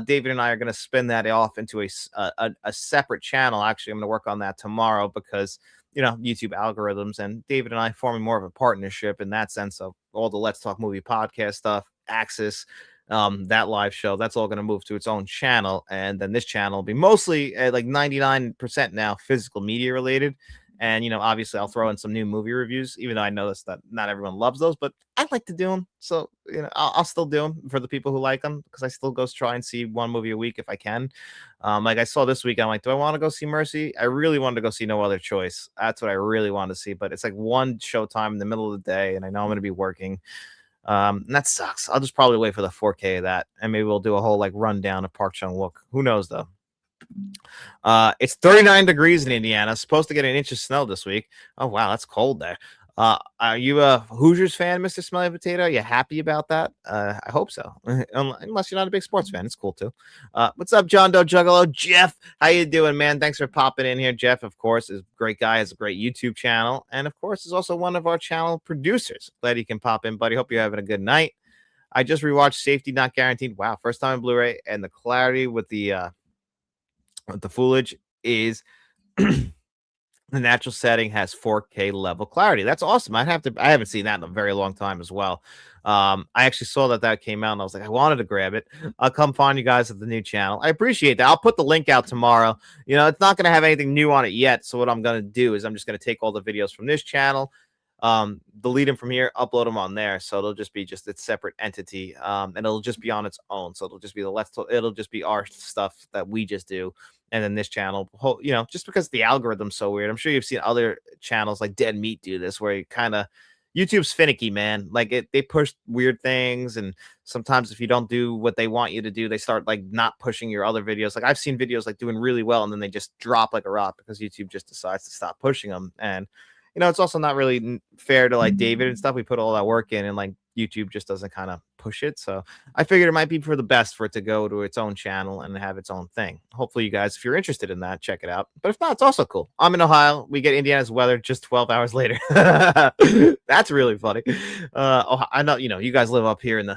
David and I are going to spin that off into a separate channel. Actually, I'm going to work on that tomorrow because YouTube algorithms, and David and I forming more of a partnership in that sense of all the Let's Talk Movie podcast stuff, Axis. That live show, that's all going to move to its own channel, and then this channel will be mostly like 99% now physical media related, And obviously I'll throw in some new movie reviews, even though I know that not everyone loves those, but I like to do them. So I'll still do them for the people who like them, because I still go try and see one movie a week if I can. Like I saw this week, I'm like, do I want to go see Mercy? I really wanted to go see No Other Choice. That's what I really wanted to see, but it's like one showtime in the middle of the day, and I know I'm going to be working. And that sucks. I'll just probably wait for the 4K of that, and maybe we'll do a whole like rundown of Park Chung-wook. Who knows though? It's 39 degrees in Indiana. Supposed to get an inch of snow this week. Oh wow, that's cold there. Are you a Hoosiers fan, Mr. Smelly Potato? Are you happy about that? I hope so. Unless you're not a big sports fan, it's cool too. What's up, John Doe Juggalo? Jeff, how you doing, man? Thanks for popping in here. Jeff, of course, is a great guy, has a great YouTube channel, and of course is also one of our channel producers. Glad you can pop in, buddy. Hope you're having a good night. I just rewatched Safety Not Guaranteed. Wow, first time in Blu-ray, and the clarity with the foliage is the natural setting has 4K level clarity. That's awesome. I haven't seen that in a very long time as well. I actually saw that came out, and I was like, I wanted to grab it. I'll come find you guys at the new channel. I appreciate that. I'll put the link out tomorrow. It's not going to have anything new on it yet. So what I'm going to do is I'm just going to take all the videos from this channel, delete them from here, upload them on there. So it'll just be its separate entity. And it'll just be on its own. So it'll just be it'll just be our stuff that we just do. And then this channel, just because the algorithm's so weird. I'm sure you've seen other channels like Dead Meat do this, where you YouTube's finicky, man. Like they push weird things, and sometimes if you don't do what they want you to do, they start like not pushing your other videos. Like I've seen videos like doing really well, and then they just drop like a rock because YouTube just decides to stop pushing them. And it's also not really fair to like David and stuff. We put all that work in, and like YouTube just doesn't kind of push it. So I figured it might be for the best for it to go to its own channel and have its own thing. Hopefully you guys, if you're interested in that, check it out. But if not, it's also cool. I'm in Ohio. We get Indiana's weather just 12 hours later. That's really funny. I know, you guys live up here in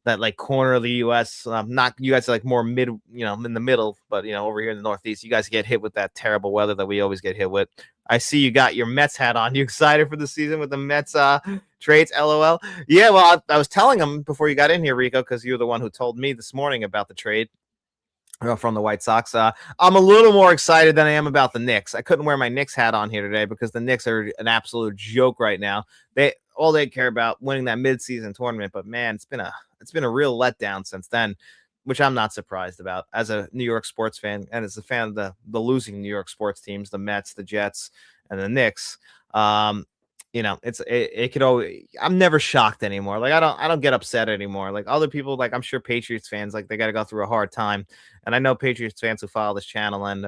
that like corner of the US. Not you guys are like more mid, in the middle, but over here in the Northeast, you guys get hit with that terrible weather that we always get hit with. I see you got your Mets hat on. You excited for the season with the Mets trades? LOL. Yeah, well, I was telling him before you got in here, Rico, because you were the one who told me this morning about the trade from the White Sox. I'm a little more excited than I am about the Knicks. I couldn't wear my Knicks hat on here today because the Knicks are an absolute joke right now. All they care about winning that midseason tournament, but man, it's been a real letdown since then, which I'm not surprised about as a New York sports fan and as a fan of the losing New York sports teams, the Mets, the Jets, and the Knicks. It could always. I'm never shocked anymore. Like I don't get upset anymore. Like other people, like I'm sure Patriots fans, like they got to go through a hard time, and I know Patriots fans who follow this channel, and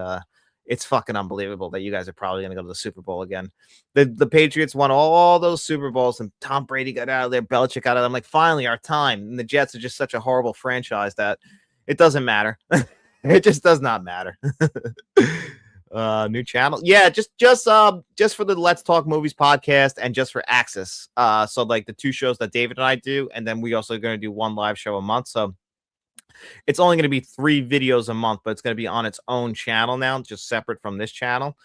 it's fucking unbelievable that you guys are probably going to go to the Super Bowl again. The Patriots won all those Super Bowls, and Tom Brady got out of there, Belichick got out of there. I'm like, finally, our time. And the Jets are just such a horrible franchise that it doesn't matter. It just does not matter. New channel. Yeah, just for the Let's Talk Movies podcast and just for Access. So like the two shows that David and I do, and then we also are going to do one live show a month. So it's only going to be 3 videos a month, but it's going to be on its own channel now, just separate from this channel,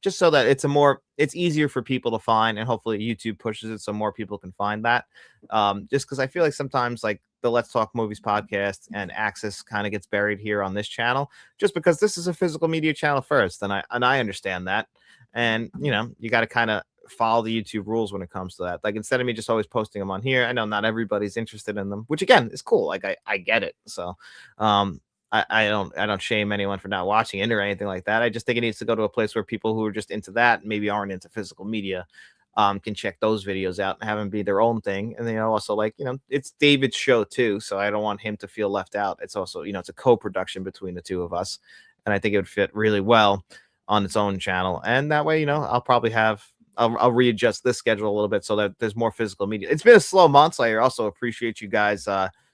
just so that it's easier for people to find, and hopefully YouTube pushes it so more people can find that. Just because I feel like sometimes like the Let's Talk Movies podcast and Access kind of gets buried here on this channel, just because this is a physical media channel first, and I understand that, and you got to kind of follow the YouTube rules when it comes to that. Like instead of me just always posting them on here, I know not everybody's interested in them, which again is cool. Like I get it. So I don't shame anyone for not watching it or anything like that. I just think it needs to go to a place where people who are just into that, maybe aren't into physical media, can check those videos out and have them be their own thing. And also like, it's David's show too. So I don't want him to feel left out. It's also, it's a co-production between the two of us. And I think it would fit really well on its own channel. And that way, I'll probably I'll readjust this schedule a little bit so that there's more physical media. It's been a slow month, so I also appreciate you guys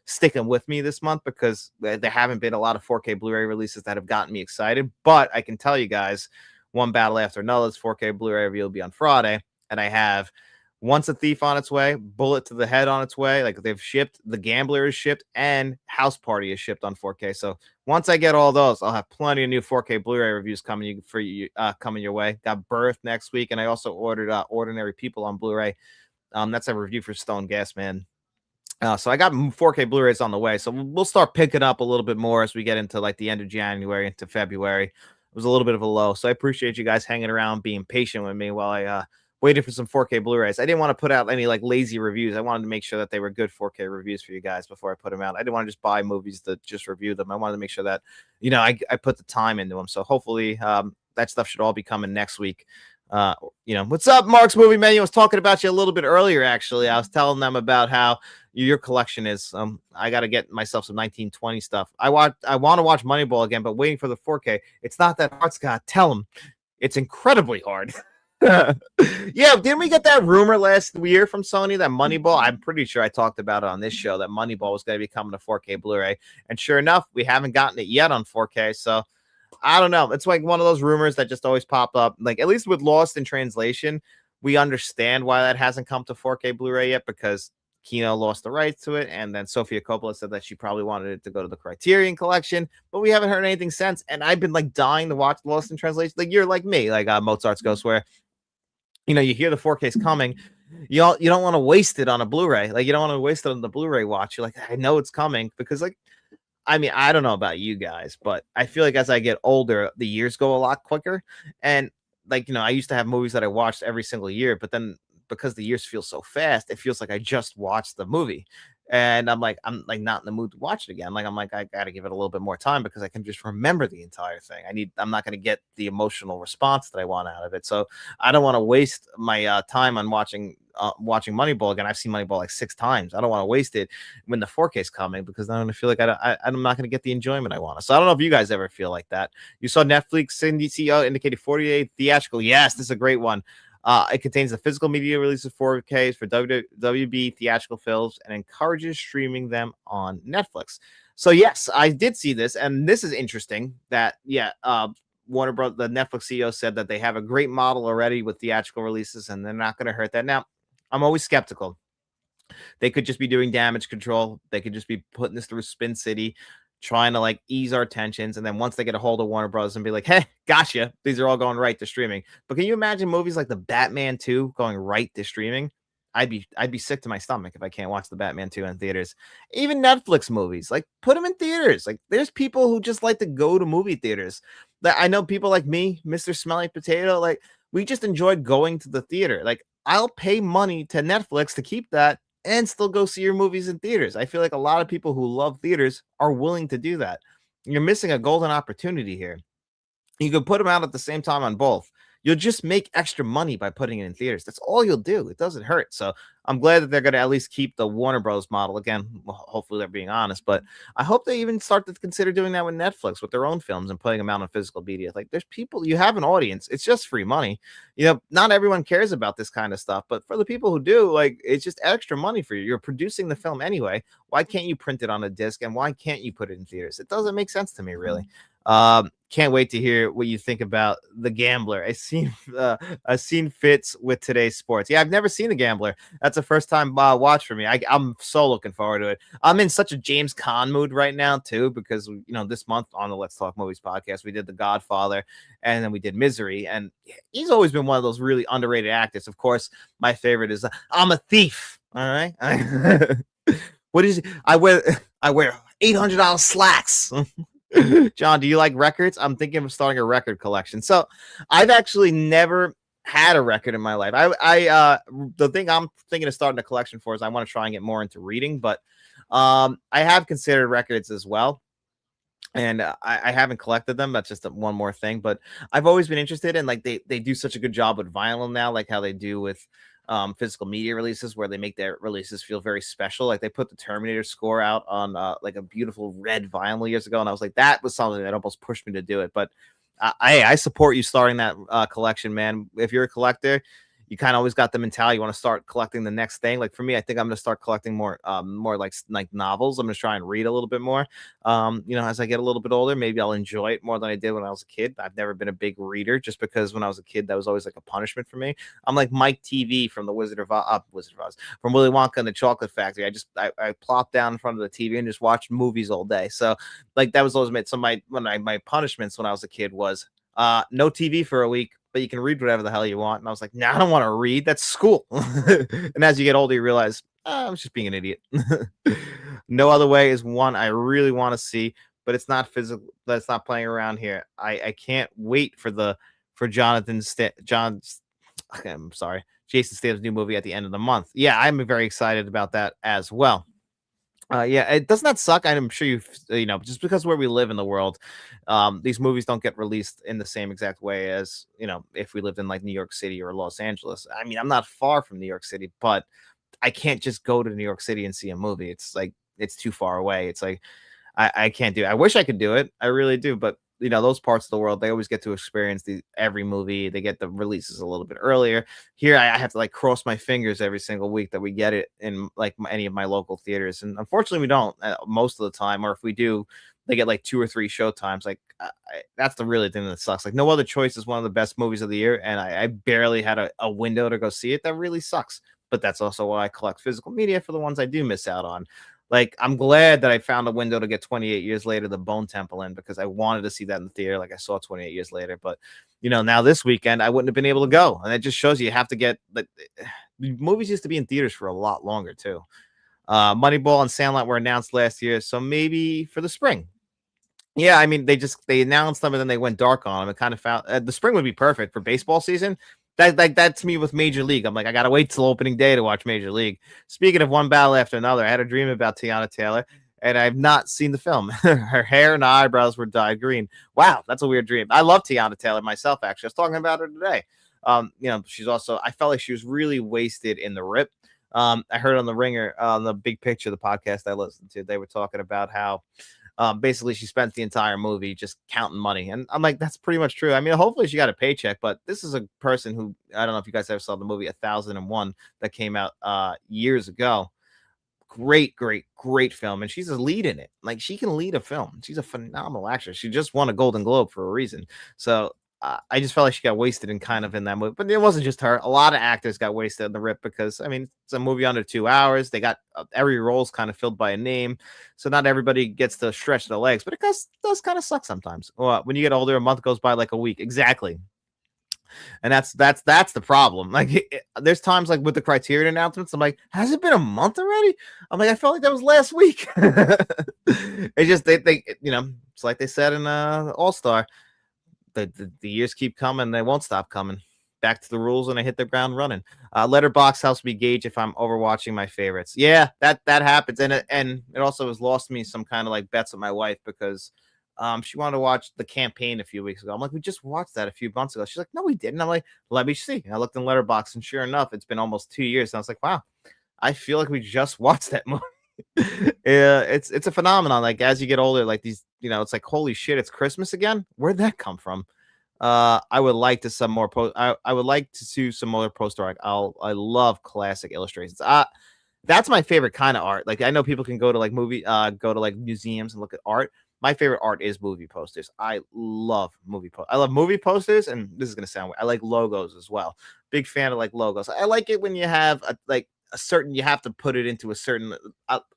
sticking with me this month, because there haven't been a lot of 4K Blu-ray releases that have gotten me excited. But I can tell you guys, one battle after another's 4K Blu-ray review will be on Friday, and I have Once a Thief on its way, Bullet to the Head on its way. Like they've shipped, The Gambler is shipped, and House Party is shipped on 4K. So once I get all those, I'll have plenty of new 4K Blu-ray reviews coming your way. Got Birth next week, and I also ordered Ordinary People on Blu-ray. That's a review for Stone Gas Man. So I got 4K Blu-rays on the way. So we'll start picking up a little bit more as we get into like the end of January into February. was a little bit of a low. So I appreciate you guys hanging around, being patient with me while I waited for some 4K Blu-rays. I didn't want to put out any like lazy reviews. I wanted to make sure that they were good 4K reviews for you guys before I put them out. I didn't want to just buy movies to just review them. I wanted to make sure that, I put the time into them. So hopefully that stuff should all be coming next week. What's up, Mark's Movie Menu? I was talking about you a little bit earlier, actually. I was telling them about how your collection is. I got to get myself some 1920 stuff. I want to watch Moneyball again, but waiting for the 4K. It's not that hard, Scott. Tell them it's incredibly hard. Yeah, didn't we get that rumor last year from Sony that Moneyball? I'm pretty sure I talked about it on this show that Moneyball was going to be coming to 4K Blu-ray, and sure enough, we haven't gotten it yet on 4K. So I don't know. It's like one of those rumors that just always pop up. Like, at least with Lost in Translation, we understand why that hasn't come to 4K Blu-ray yet, because Kino lost the rights to it, and then Sofia Coppola said that she probably wanted it to go to the Criterion collection, but we haven't heard anything since. And I've been like dying to watch Lost in Translation. Like, you're like me, like Mozart's Ghost, where you hear the 4K's coming, you don't want to waste it on a Blu-ray. Like, you don't want to waste it on the Blu-ray watch. You're like, I know it's coming, because like, I mean, I don't know about you guys, but I feel like as I get older, the years go a lot quicker. And like, I used to have movies that I watched every single year, but then because the years feel so fast, it feels like I just watched the movie. And I'm like not in the mood to watch it again. Like, I got to give it a little bit more time, because I can just remember the entire thing. I'm not going to get the emotional response that I want out of it. So I don't want to waste my time on watching Moneyball again. I've seen Moneyball like 6 times. I don't want to waste it when the 4K is coming, because then I feel like I'm not going to get the enjoyment I want. So I don't know if you guys ever feel like that. You saw Netflix CEO indicated 48 theatrical. Yes, this is a great one. It contains the physical media release of 4Ks for WB theatrical films and encourages streaming them on Netflix. So yes, I did see this, and this is interesting. That Warner Bros. The Netflix CEO said that they have a great model already with theatrical releases, and they're not going to hurt that. Now, I'm always skeptical. They could just be doing damage control. They could just be putting this through Spin City, trying to like ease our tensions. And then once they get a hold of Warner Bros. And be like, hey, gotcha, these are all going right to streaming. But can you imagine movies like the Batman 2 going right to streaming? I'd be sick to my stomach if I can't watch the Batman 2 in theaters. Even Netflix movies, like, put them in theaters. Like, there's people who just like to go to movie theaters. That I know people like me, Mr. Smelly Potato, like, we just enjoy going to the theater. Like, I'll pay money to Netflix to keep that and still go see your movies in theaters. I feel like a lot of people who love theaters are willing to do that. You're missing a golden opportunity here. You could put them out at the same time on both. You'll just make extra money by putting it in theaters. That's all you'll do. It doesn't hurt. So I'm glad that they're going to at least keep the Warner Bros. Model. Again, well, hopefully they're being honest, but I hope they even start to consider doing that with Netflix with their own films and putting them out on physical media. Like, there's people, you have an audience. It's just free money. Not everyone cares about this kind of stuff, but for the people who do, like, it's just extra money for you. You're producing the film anyway. Why can't you print it on a disc, and why can't you put it in theaters? It doesn't make sense to me, really. Can't wait to hear what you think about The Gambler. I seen fits with today's sports. Yeah, I've never seen The Gambler. That's a first time watch for me. I'm so looking forward to it. I'm in such a James Caan mood right now too, because this month on the Let's Talk Movies podcast we did The Godfather, and then we did Misery, and he's always been one of those really underrated actors. Of course, my favorite is I'm a Thief. All right. What is it? I wear $800 slacks. John, do you like records? I'm thinking of starting a record collection. So I've actually never had a record in my life. The thing I'm thinking of starting a collection for is I want to try and get more into reading, but I have considered records as well. And I haven't collected them. That's just one more thing. But I've always been interested in, like, they do such a good job with vinyl now, like how they do with physical media releases, where they make their releases feel very special. Like, they put the Terminator score out on like a beautiful red vinyl years ago, and I was like, that was something that almost pushed me to do it. But I support you starting that collection, man. If you're a collector, you kind of always got the mentality you want to start collecting the next thing. Like, for me, I think I'm going to start collecting more like novels. I'm going to try and read a little bit more. As I get a little bit older, maybe I'll enjoy it more than I did when I was a kid. I've never been a big reader, just because when I was a kid, that was always like a punishment for me. I'm like Mike TV from the Wizard of Oz, from Willy Wonka and the Chocolate Factory. I plopped down in front of the TV and just watched movies all day. So like, that was always my punishments when I was a kid was no TV for a week, but you can read whatever the hell you want. And I was like, I don't want to read. That's school. And as you get older, you realize, I was just being an idiot. No Other Way is one I really want to see. but it's not physical. That's not playing around here. I can't wait for I'm sorry, Jason Statham's new movie at the end of the month. Yeah, I'm very excited about that as well. Yeah, it does not suck. I'm sure just because where we live in the world, these movies don't get released in the same exact way as, if we lived in like New York City or Los Angeles. I mean, I'm not far from New York City, but I can't just go to New York City and see a movie. It's like, it's too far away. It's like, I can't do it. I wish I could do it. I really do. But those parts of the world, they always get to experience every movie. They get the releases a little bit earlier. Here, I have to like cross my fingers every single week that we get it in like any of my local theaters. And unfortunately, we don't most of the time. Or if we do, they get like 2 or 3 show times. Like that's the really thing that sucks. Like No Other Choice is one of the best movies of the year, and I barely had a window to go see it. That really sucks. But that's also why I collect physical media for the ones I do miss out on. Like, I'm glad that I found a window to get 28 Years Later, The Bone Temple in, because I wanted to see that in the theater. Like I saw 28 Years Later, but now this weekend I wouldn't have been able to go. And it just shows you have to get the movies used to be in theaters for a lot longer too. Moneyball and Sandlot were announced last year, so maybe for the spring. Yeah, I mean, they announced them and then they went dark on them. It kind of found the spring would be perfect for baseball season. That's me with Major League. I'm like, I gotta wait till opening day to watch Major League. Speaking of one battle after another, I had a dream about Tiana Taylor, and I've not seen the film. Her hair and eyebrows were dyed green. Wow, that's a weird dream. I love Tiana Taylor myself. Actually, I was talking about her today. She's also. I felt like she was really wasted in The Rip. I heard on the Ringer, on the Big Picture, the podcast I listened to, they were talking about how basically she spent the entire movie just counting money. And I'm like, that's pretty much true. I mean, hopefully she got a paycheck, but this is a person who, I don't know if you guys ever saw the movie 1001 that came out years ago. Great film. And she's a lead in it. Like, she can lead a film. She's a phenomenal actress. She just won a Golden Globe for a reason. So I just felt like she got wasted in that movie. But it wasn't just her. A lot of actors got wasted in The Rip because, I mean, it's a movie under 2 hours. They got every role's kind of filled by a name. So not everybody gets to stretch their legs. But it does kind of suck sometimes. Well, when you get older, a month goes by like a week. Exactly. And that's the problem. Like, there's times like with the Criterion announcements, I'm like, has it been a month already? I'm like, I felt like that was last week. It's just they it's like they said in All-Star. The years keep coming, they won't stop coming. Back to the rules, and I hit the ground running. Letterbox helps me gauge if I'm overwatching my favorites. Yeah, that happens, and it also has lost me some kind of like bets with my wife because she wanted to watch The Campaign a few weeks ago. I'm like, we just watched that a few months ago. She's like, no, we didn't. I'm like, let me see. And I looked in Letterbox, and sure enough, it's been almost 2 years. And I was like, wow, I feel like we just watched that movie. Yeah, it's a phenomenon. Like, as you get older, like these, it's like, holy shit, it's Christmas again. Where'd that come from? I would like to some more I would like to see some more poster art. I love classic illustrations. That's my favorite kind of art. Like, I know people can go to like go to like museums and look at art. My favorite art is movie posters. I love I love movie posters, and this is gonna sound weird. I like logos as well. Big fan of like logos. I like it when you have a certain, you have to put it into a certain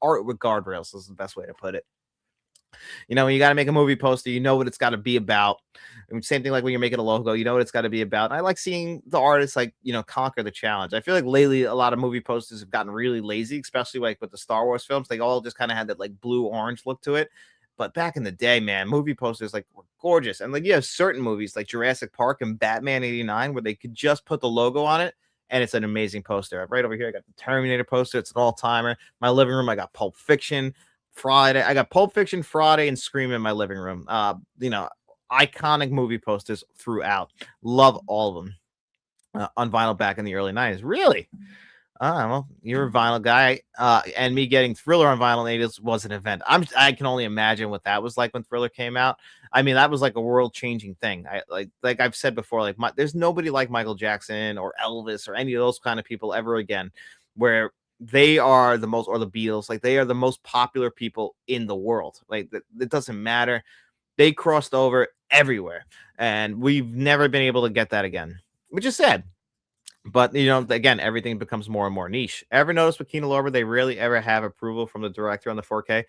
art with guardrails is the best way to put it. When you got to make a movie poster, you know what it's got to be about. And same thing like when you're making a logo, you know what it's got to be about. And I like seeing the artists conquer the challenge. I feel like lately a lot of movie posters have gotten really lazy, especially like with the Star Wars films. They all just kind of had that like blue orange look to it. But back in the day, man, movie posters like were gorgeous. And like you have certain movies like Jurassic Park and Batman 89 where they could just put the logo on it, and it's an amazing poster. Right over here, I got the Terminator poster. It's an all-timer. My living room, I got Pulp Fiction. Friday, I got Pulp Fiction, Friday, and Scream in my living room. Iconic movie posters throughout. Love all of them. On vinyl back in the early 90s. Really? Well, you're a vinyl guy. And me getting Thriller on vinyl in the 80s was an event. I can only imagine what that was like when Thriller came out. I mean, that was like a world-changing thing. Like I've said before, like there's nobody like Michael Jackson or Elvis or any of those kind of people ever again, where they are the most, or the Beatles, like they are the most popular people in the world. Like it doesn't matter. They crossed over everywhere, and we've never been able to get that again, which is sad. But again, everything becomes more and more niche. Ever notice with Kino Lorber, they rarely ever have approval from the director on the 4K?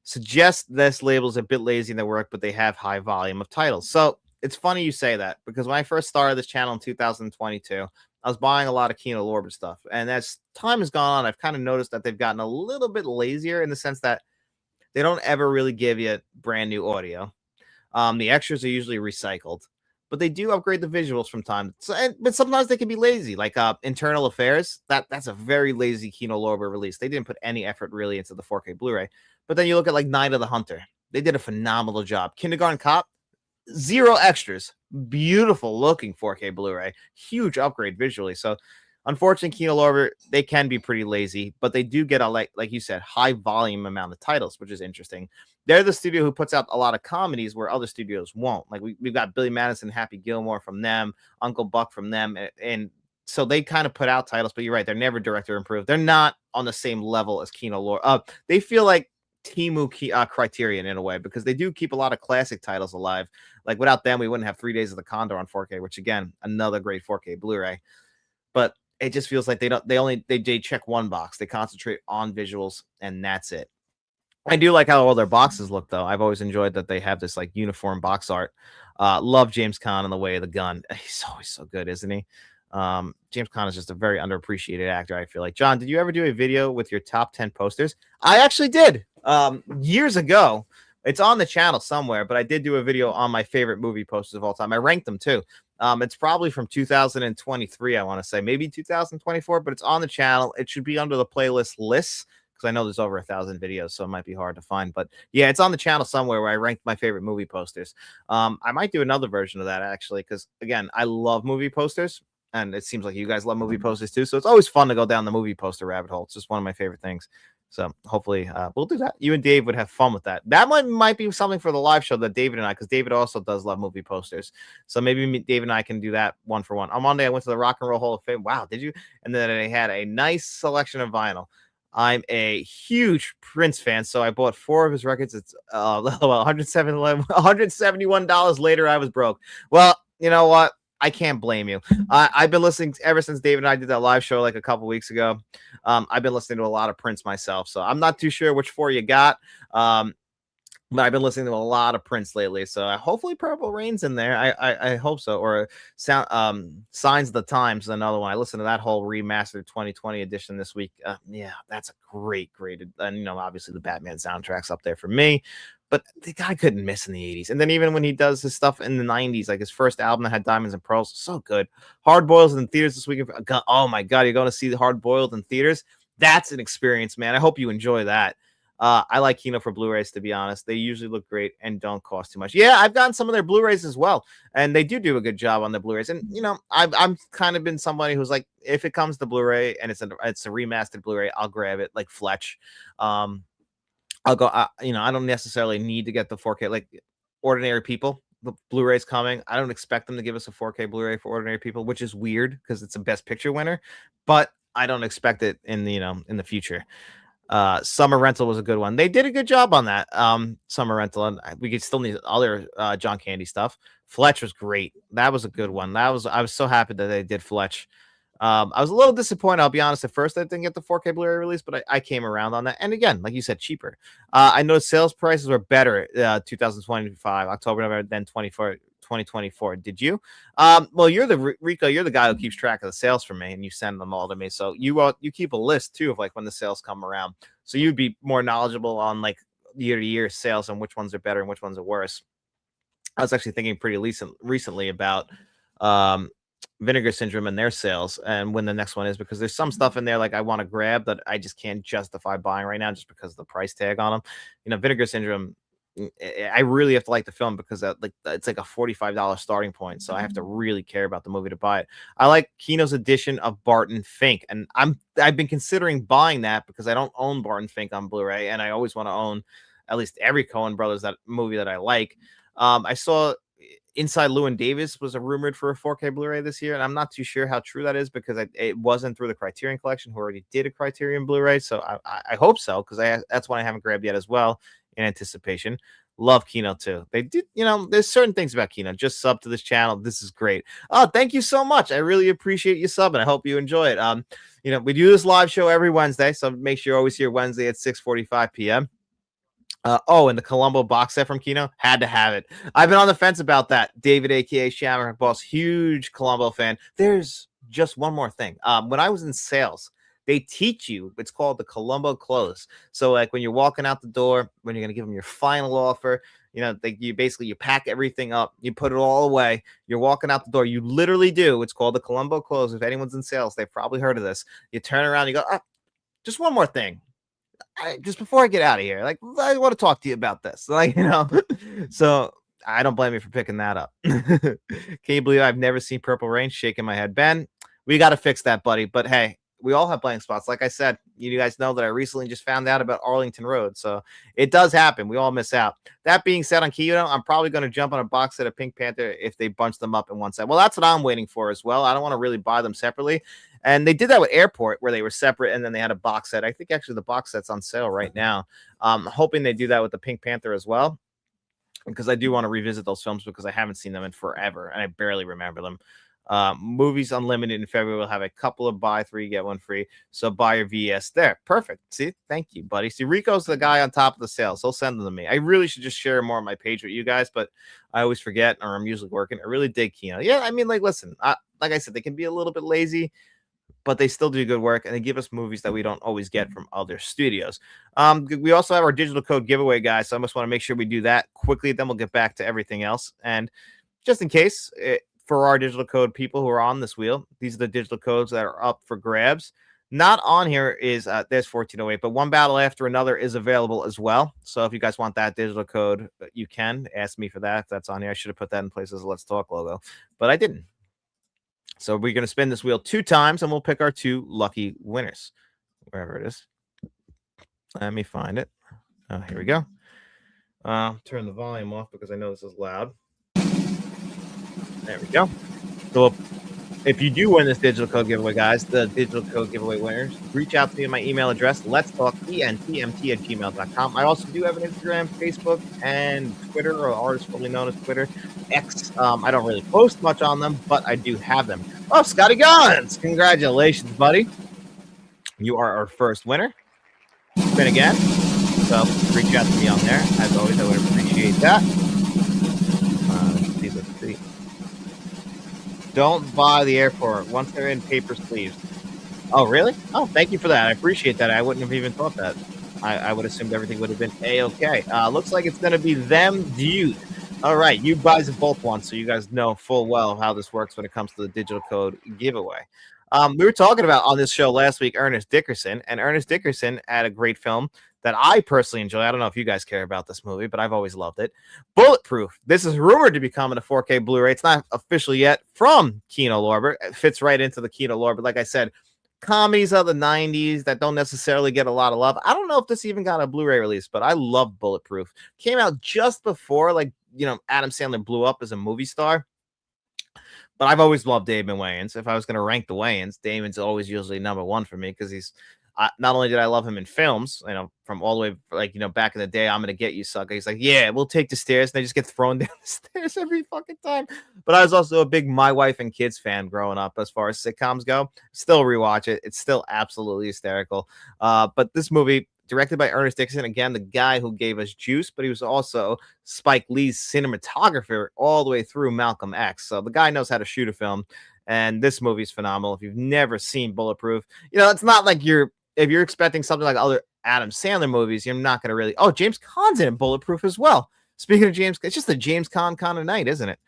Suggest this label is a bit lazy in their work, but they have high volume of titles. So it's funny you say that, because when I first started this channel in 2022, I was buying a lot of Kino Lorber stuff. And as time has gone on, I've kind of noticed that they've gotten a little bit lazier in the sense that They don't ever really give you brand new audio. The extras are usually recycled, but they do upgrade the visuals from time. But sometimes they can be lazy, like Internal Affairs. That's a very lazy Kino Lorber release. They didn't put any effort really into the 4K Blu-ray. But then you look at like Night of the Hunter. They did a phenomenal job. Kindergarten Cop, zero extras, beautiful looking 4K Blu-ray, huge upgrade visually. So unfortunately, Kino Lorber, they can be pretty lazy, but they do get a like you said, high volume amount of titles, which is interesting. They're the studio who puts out a lot of comedies where other studios won't. Like we've got Billy Madison, Happy Gilmore from them, Uncle Buck from them, and so they kind of put out titles. But you're right, they're never director improved. They're not on the same level as Kino Lorber. They feel like Criterion in a way, because they do keep a lot of classic titles alive. Like without them, we wouldn't have 3 Days of the Condor on 4K, which again, another great 4K Blu-ray. But it just feels like they check one box. They concentrate on visuals and that's it. I do like how all their boxes look though. I've always enjoyed that they have this like uniform box art. Love James Caan in The Way of the Gun. He's always so good, isn't he? James Caan is just a very underappreciated actor, I feel like. John, did you ever do a video with your top 10 posters? I actually did. Years ago. It's on the channel somewhere, but I did do a video on my favorite movie posters of all time. I ranked them too. It's probably from 2023, I want to say, maybe 2024, but it's on the channel. It should be under the playlist lists, because I know there's over 1,000 videos, so it might be hard to find. But yeah, it's on the channel somewhere where I ranked my favorite movie posters. I might do another version of that actually, because again, I love movie posters, and it seems like you guys love movie posters too. So it's always fun to go down the movie poster rabbit hole. It's just one of my favorite things. So hopefully we'll do that. You and Dave would have fun with that. That might be something for the live show that David and I, because David also does love movie posters. So maybe Dave and I can do that one for one. On Monday, I went to the Rock and Roll Hall of Fame. Wow, did you? And then they had a nice selection of vinyl. I'm a huge Prince fan, so I bought 4 of his records. It's $171 later. I was broke. Well, you know what? I can't blame you. I've been listening ever since David and I did that live show like a couple weeks ago. I've been listening to a lot of Prince myself, so I'm not too sure which 4 you got. But I've been listening to a lot of Prince lately, so hopefully Purple Rain's in there. I hope so. Or Signs of the Times is another one. I listened to that whole remastered 2020 edition this week. Yeah, that's a great. And obviously the Batman soundtrack's up there for me. But the guy couldn't miss in the 80s. And then even when he does his stuff in the 90s, like his first album that had Diamonds and Pearls, so good. Hard Boiled in theaters this weekend. Oh my God, you're going to see the Hard Boiled in theaters? That's an experience, man. I hope you enjoy that. I like Kino for Blu-rays, to be honest. They usually look great and don't cost too much. Yeah, I've gotten some of their Blu-rays as well, and they do a good job on the Blu-rays. And I'm kind of been somebody who's like, if it comes to Blu-ray and it's a remastered Blu-ray, I'll grab it, like Fletch. I'll go. I don't necessarily need to get the 4K. Like Ordinary People, the Blu-ray's coming. I don't expect them to give us a 4K Blu-ray for Ordinary People, which is weird because it's a Best Picture winner. But I don't expect it in the future. Summer Rental was a good one. They did a good job on that. Summer Rental, and we could still need other John Candy stuff. Fletch was great. That was a good one. I was so happy that they did Fletch. I was a little disappointed, I'll be honest. At first, I didn't get the 4K Blu-ray release, but I came around on that. And again, like you said, cheaper. I know sales prices were better 2025, October, November, than 2024. Did you? Well, you're the Rico. You're the guy who keeps track of the sales for me, and you send them all to me. So you keep a list too of like when the sales come around. So you'd be more knowledgeable on like year-to-year sales and which ones are better and which ones are worse. I was actually thinking pretty recently about Vinegar Syndrome and their sales and when the next one is, because there's some stuff in there like I want to grab that I just can't justify buying right now just because of the price tag on them. Vinegar Syndrome, I really have to like the film because it's like a $45 starting point, so I have to really care about the movie to buy it. I like Kino's edition of Barton Fink, and I've been considering buying that because I don't own Barton Fink on Blu-ray, and I always want to own at least every Coen Brothers movie that I like. I saw Inside Llewyn Davis was rumored for a 4K Blu-ray this year, and I'm not too sure how true that is because it wasn't through the Criterion Collection, who already did a Criterion Blu-ray. So I hope so, because that's one I haven't grabbed yet as well in anticipation. Love Kino too. They did, there's certain things about Kino. Just sub to this channel. This is great. Oh, thank you so much. I really appreciate you subbing. I hope you enjoy it. We do this live show every Wednesday, so make sure you're always here Wednesday at 6:45 p.m. And the Columbo box set from Kino, had to have it. I've been on the fence about that. David, aka Shamrock Boss, huge Columbo fan. There's just one more thing. When I was in sales, they teach you. It's called the Columbo close. So like when you're walking out the door, when you're going to give them your final offer, you pack everything up, you put it all away, you're walking out the door, you literally do. It's called the Columbo close. If anyone's in sales, they've probably heard of this. You turn around, you go, just one more thing. Just before I get out of here, like I want to talk to you about this, So I don't blame you for picking that up. Can you believe I've never seen Purple Rain? Shaking my head, Ben. We got to fix that, buddy. But hey, we all have blank spots. Like I said, you guys know that I recently just found out about Arlington Road, so it does happen. We all miss out. That being said, on Kino, I'm probably going to jump on a box set of Pink Panther if they bunch them up in one set. Well, that's what I'm waiting for as well. I don't want to really buy them separately. And they did that with Airport, where they were separate, and then they had a box set. I think actually the box set's on sale right now. Hoping they do that with the Pink Panther as well, because I do want to revisit those films because I haven't seen them in forever, and I barely remember them. Movies Unlimited in February will have a couple of buy 3, get 1 free. So buy your VS there. Perfect. See, thank you, buddy. See, Rico's the guy on top of the sales. He'll send them to me. I really should just share more on my page with you guys, but I always forget, or I'm usually working. I really dig Kino. Yeah, I mean, like, listen, like I said, they can be a little bit lazy, but they still do good work, and they give us movies that we don't always get from other studios. We also have our digital code giveaway, guys, so I just want to make sure we do that quickly. Then we'll get back to everything else. And just in case, for our digital code people who are on this wheel, these are the digital codes that are up for grabs. Not on here is there's 1408, but One Battle After Another is available as well. So if you guys want that digital code, you can ask me for that. If that's on here, I should have put that in place as a Let's Talk logo, but I didn't. So we're going to spin this wheel 2 times, and we'll pick our 2 lucky winners, wherever it is. Let me find it. Oh, here we go. Turn the volume off because I know this is loud. There we go. So if you do win this digital code giveaway, guys, the digital code giveaway winners, reach out to me at my email address, letstalkentmt@gmail.com. I also do have an Instagram, Facebook, and Twitter, or ours formerly known as Twitter, X. I don't really post much on them, but I do have them. Oh, Scotty Guns! Congratulations, buddy. You are our first winner. Spin again. So reach out to me on there. As always, I would appreciate that. Let's see. Don't buy the Airport once they're in paper sleeves. Oh, really? Oh, thank you for that. I appreciate that. I wouldn't have even thought that. I would have assumed everything would have been A-okay. Looks like it's going to be them dude. All right. You guys have both won, so you guys know full well how this works when it comes to the digital code giveaway. We were talking about on this show last week, Ernest Dickerson, and Ernest Dickerson had a great film that I personally enjoy. I don't know if you guys care about this movie, but I've always loved it. Bulletproof. This is rumored to be coming to 4K Blu-ray. It's not official yet from Kino Lorber. It fits right into the Kino Lorber. Like I said, comedies of the 90s that don't necessarily get a lot of love. I don't know if this even got a Blu-ray release, but I love Bulletproof. Came out just before, Adam Sandler blew up as a movie star. But I've always loved Damon Wayans. If I was going to rank the Wayans, Damon's always usually number 1 for me because he's not only did I love him in films, from all the way, back in the day, I'm going to get you, sucker. He's like, yeah, we'll take the stairs. And they just get thrown down the stairs every fucking time. But I was also a big My Wife and Kids fan growing up as far as sitcoms go. Still rewatch it. It's still absolutely hysterical. But this movie, directed by Ernest Dickerson, again, the guy who gave us Juice, but he was also Spike Lee's cinematographer all the way through Malcolm X. So the guy knows how to shoot a film, and this movie is phenomenal. If you've never seen Bulletproof, it's not like if you're expecting something like other Adam Sandler movies, you're not going to really. Oh, James Caan's in Bulletproof as well. Speaking of James, it's just a James Caan kind of night, isn't it?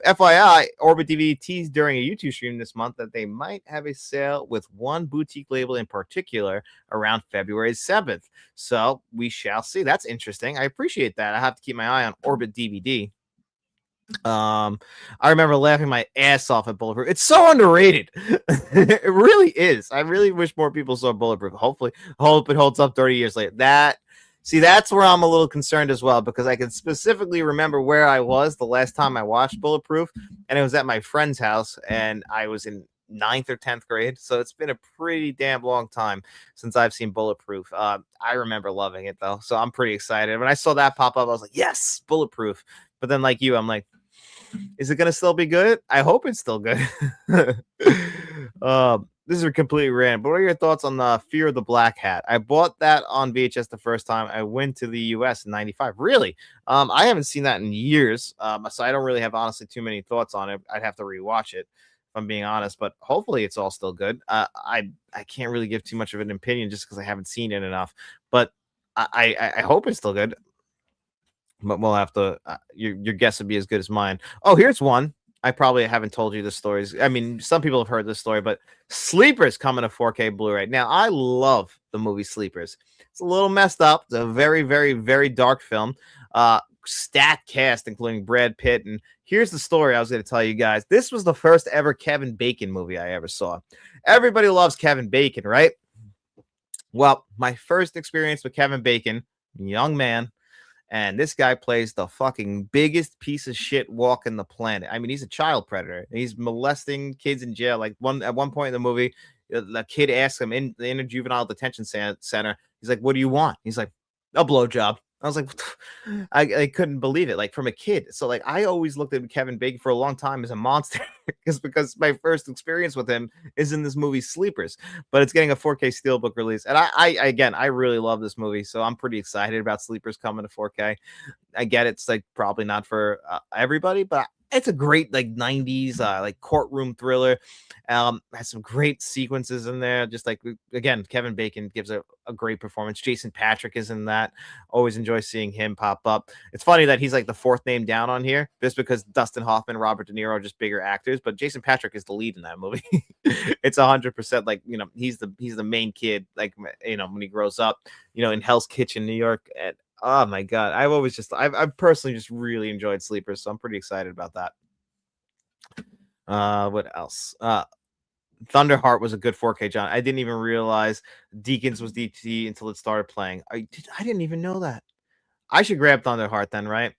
FYI, Orbit DVD teased during a YouTube stream this month that they might have a sale with one boutique label in particular around February 7th. So we shall see. That's interesting. I appreciate that. I have to keep my eye on Orbit DVD. I remember laughing my ass off at Bulletproof. It's so underrated. It really is. I really wish more people saw Bulletproof. Hope it holds up 30 years later. That's where I'm a little concerned as well, because I can specifically remember where I was the last time I watched Bulletproof, and it was at my friend's house, and I was in 9th or 10th grade. So it's been a pretty damn long time since I've seen Bulletproof. I remember loving it, though, so I'm pretty excited. When I saw that pop up, I was like, yes, Bulletproof. But then, like you, I'm like, is it going to still be good? I hope it's still good. This is completely random, but what are your thoughts on the Fear of the Black Hat? I bought that on VHS the first time I went to the US in 95. Really? I haven't seen that in years, so I don't really have, honestly, too many thoughts on it. I'd have to rewatch it. I'm being honest, but hopefully it's all still good. I can't really give too much of an opinion just because I haven't seen it enough, but I hope it's still good. But we'll have to. Your guess would be as good as mine. Oh, here's one. I probably haven't told you the stories. I mean, some people have heard this story, but Sleepers coming to 4K Blu-ray. Now, I love the movie Sleepers. It's a little messed up. It's a very, very, very dark film. Stacked cast, including Brad Pitt. And here's the story I was going to tell you guys. This was the first ever Kevin Bacon movie I ever saw. Everybody loves Kevin Bacon, right? Well, my first experience with Kevin Bacon, young man, and this guy plays the fucking biggest piece of shit walking the planet. I mean, he's a child predator. He's molesting kids in jail. Like at one point in the movie, the kid asks him in a juvenile detention center. He's like, "What do you want?" He's like, "A blowjob." I was like, I couldn't believe it. Like from a kid. So like I always looked at Kevin Bacon for a long time as a monster because my first experience with him is in this movie Sleepers, but it's getting a 4K Steelbook release. And I really love this movie. So I'm pretty excited about Sleepers coming to 4K. I get it's like probably not for everybody, but it's a great like 90s like courtroom thriller. Has some great sequences in there. Just like again, Kevin Bacon gives a great performance. Jason Patric is in that. Always enjoy seeing him pop up. It's funny that he's like the fourth name down on here, just because Dustin Hoffman, Robert De Niro are just bigger actors, but Jason Patric is the lead in that movie. It's 100% like he's the main kid, like when he grows up, in Hell's Kitchen, New York. And oh my god, I've personally just really enjoyed Sleepers, so I'm pretty excited about that. What else? Thunderheart was a good 4K, John. I didn't even realize Deacons was DT until it started playing. I didn't even know that. I should grab Thunderheart then, right?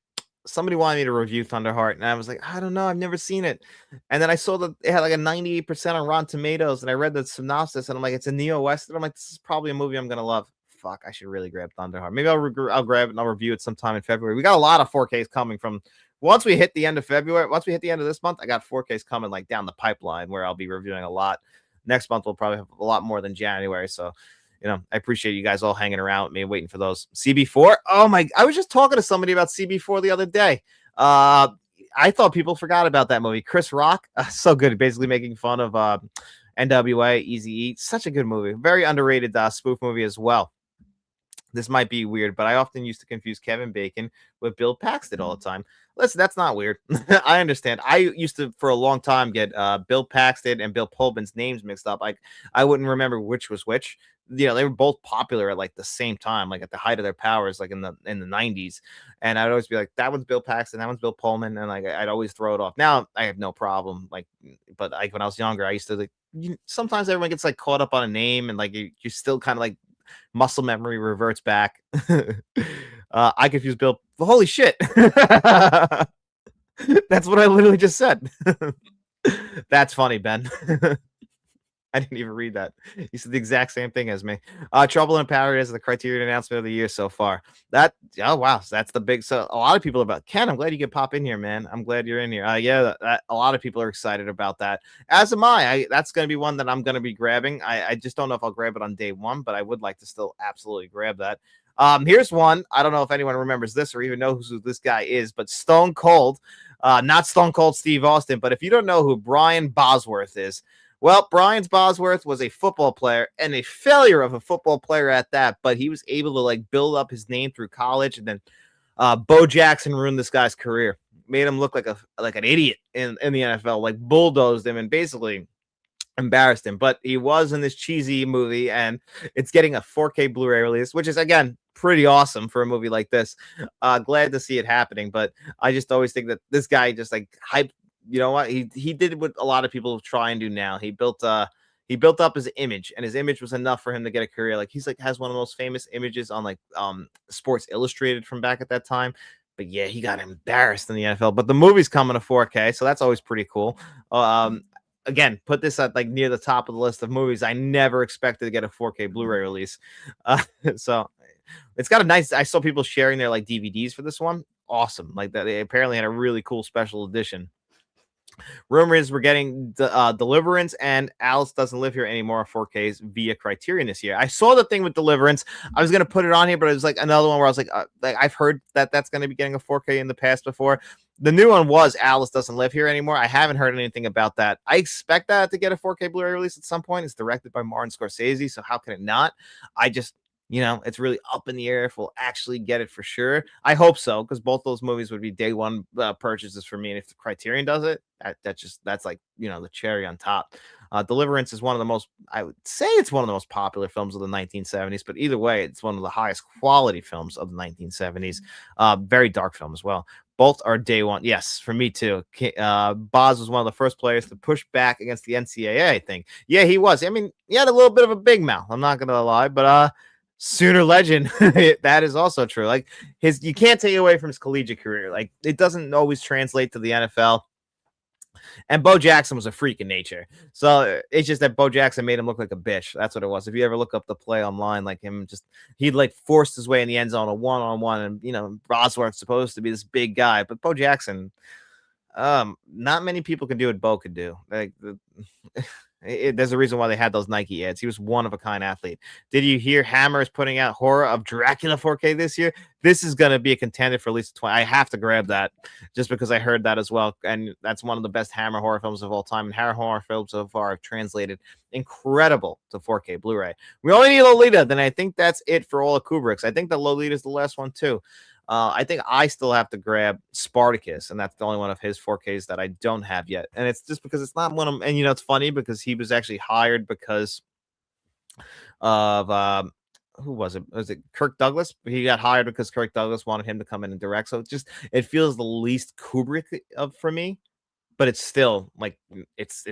Somebody wanted me to review Thunderheart, and I was like, I don't know, I've never seen it. And then I saw that it had like a 98% on Rotten Tomatoes, and I read the synopsis, and I'm like, it's a neo-western. I'm like, this is probably a movie I'm gonna love. Fuck, I should really grab Thunderheart. Maybe I'll grab it and I'll review it sometime in February. We got a lot of 4Ks coming from once we hit the end of February. Once we hit the end of this month, I got 4Ks coming like down the pipeline where I'll be reviewing a lot. Next month we'll probably have a lot more than January. So, I appreciate you guys all hanging around with me, waiting for those. CB4. Oh my! I was just talking to somebody about CB4 the other day. I thought people forgot about that movie. Chris Rock, so good. Basically making fun of NWA, Eazy-E. Such a good movie. Very underrated spoof movie as well. This might be weird, but I often used to confuse Kevin Bacon with Bill Paxton all the time. Listen, that's not weird. I understand. I used to, for a long time, get Bill Paxton and Bill Pullman's names mixed up. I wouldn't remember which was which. They were both popular at like the same time, like at the height of their powers, like in the 90s. And I'd always be like, that one's Bill Paxton, that one's Bill Pullman, and like I'd always throw it off. Now I have no problem. But like when I was younger, I used to sometimes everyone gets like caught up on a name, and like you still kind of like muscle memory reverts back. I confuse Bill. Holy shit. That's what I literally just said. That's funny, Ben. I didn't even read that. You said the exact same thing as me. Trouble in Paradise is the Criterion announcement of the year so far. Oh wow, so that's the big. So a lot of people are about Ken. I'm glad you could pop in here, man. I'm glad you're in here. A lot of people are excited about that. As am I. That's going to be one that I'm going to be grabbing. I just don't know if I'll grab it on day one, but I would like to still absolutely grab that. Here's one. I don't know if anyone remembers this or even knows who this guy is, but Stone Cold, not Stone Cold Steve Austin, but if you don't know who Brian Bosworth is. Well, Brian Bosworth was a football player and a failure of a football player at that, but he was able to like build up his name through college, and then Bo Jackson ruined this guy's career, made him look like an idiot in the NFL, like bulldozed him and basically embarrassed him. But he was in this cheesy movie, and it's getting a 4K Blu-ray release, which is again pretty awesome for a movie like this. Glad to see it happening, but I just always think that this guy just like hyped. You know what? He did what a lot of people try and do now. He built up his image, and his image was enough for him to get a career. Like he's like has one of the most famous images on like Sports Illustrated from back at that time. But yeah, he got embarrassed in the NFL. But the movie's coming to 4K, so that's always pretty cool. Again, put this at like near the top of the list of movies I never expected to get a 4K Blu-ray release. So it's got a nice. I saw people sharing their like DVDs for this one. Awesome, like that. They apparently had a really cool special edition. Rumor is we're getting Deliverance and Alice Doesn't Live Here Anymore 4Ks via Criterion this year. I saw the thing with Deliverance. I was gonna put it on here, but it was like another one where I was like I've heard that that's gonna be getting a 4K in the past before. The new one was Alice Doesn't Live Here Anymore. I haven't heard anything about that. I expect that to get a 4K Blu-ray release at some point. It's directed by Martin Scorsese, so how can it not? I just it's really up in the air if we'll actually get it for sure. I hope so, because both those movies would be day one purchases for me. And if the Criterion does it, that's like the cherry on top. Deliverance is one of the most, I would say, it's one of the most popular films of the 1970s. But either way, it's one of the highest quality films of the 1970s. Very dark film as well. Both are day one. Yes, for me too. Boz was one of the first players to push back against the NCAA, I think. Yeah, he was. I mean, he had a little bit of a big mouth. I'm not gonna lie, but Sooner legend. That is also true. Like you can't take it away from his collegiate career. Like it doesn't always translate to the NFL. And Bo Jackson was a freak in nature. So it's just that Bo Jackson made him look like a bitch. That's what it was. If you ever look up the play online, like him, he'd like forced his way in the end zone a one-on-one. And Bosworth's supposed to be this big guy, but Bo Jackson, not many people can do what Bo could do. Like there's a reason why they had those Nike ads. He was one of a kind athlete. Did you hear Hammer is putting out Horror of Dracula 4K this year? This is going to be a contender for at least 20. I have to grab that just because I heard that as well. And that's one of the best Hammer horror films of all time. And Hammer horror films so far have translated incredible to 4K Blu-ray. We only need Lolita. Then I think that's it for all of Kubrick's. I think that Lolita is the last one too. I think I still have to grab Spartacus, and that's the only one of his 4Ks that I don't have yet. And it's just because it's not one of them. And it's funny because he was actually hired because of who was it? Was it Kirk Douglas? He got hired because Kirk Douglas wanted him to come in and direct. So it feels the least Kubrick of for me, but it's still like it's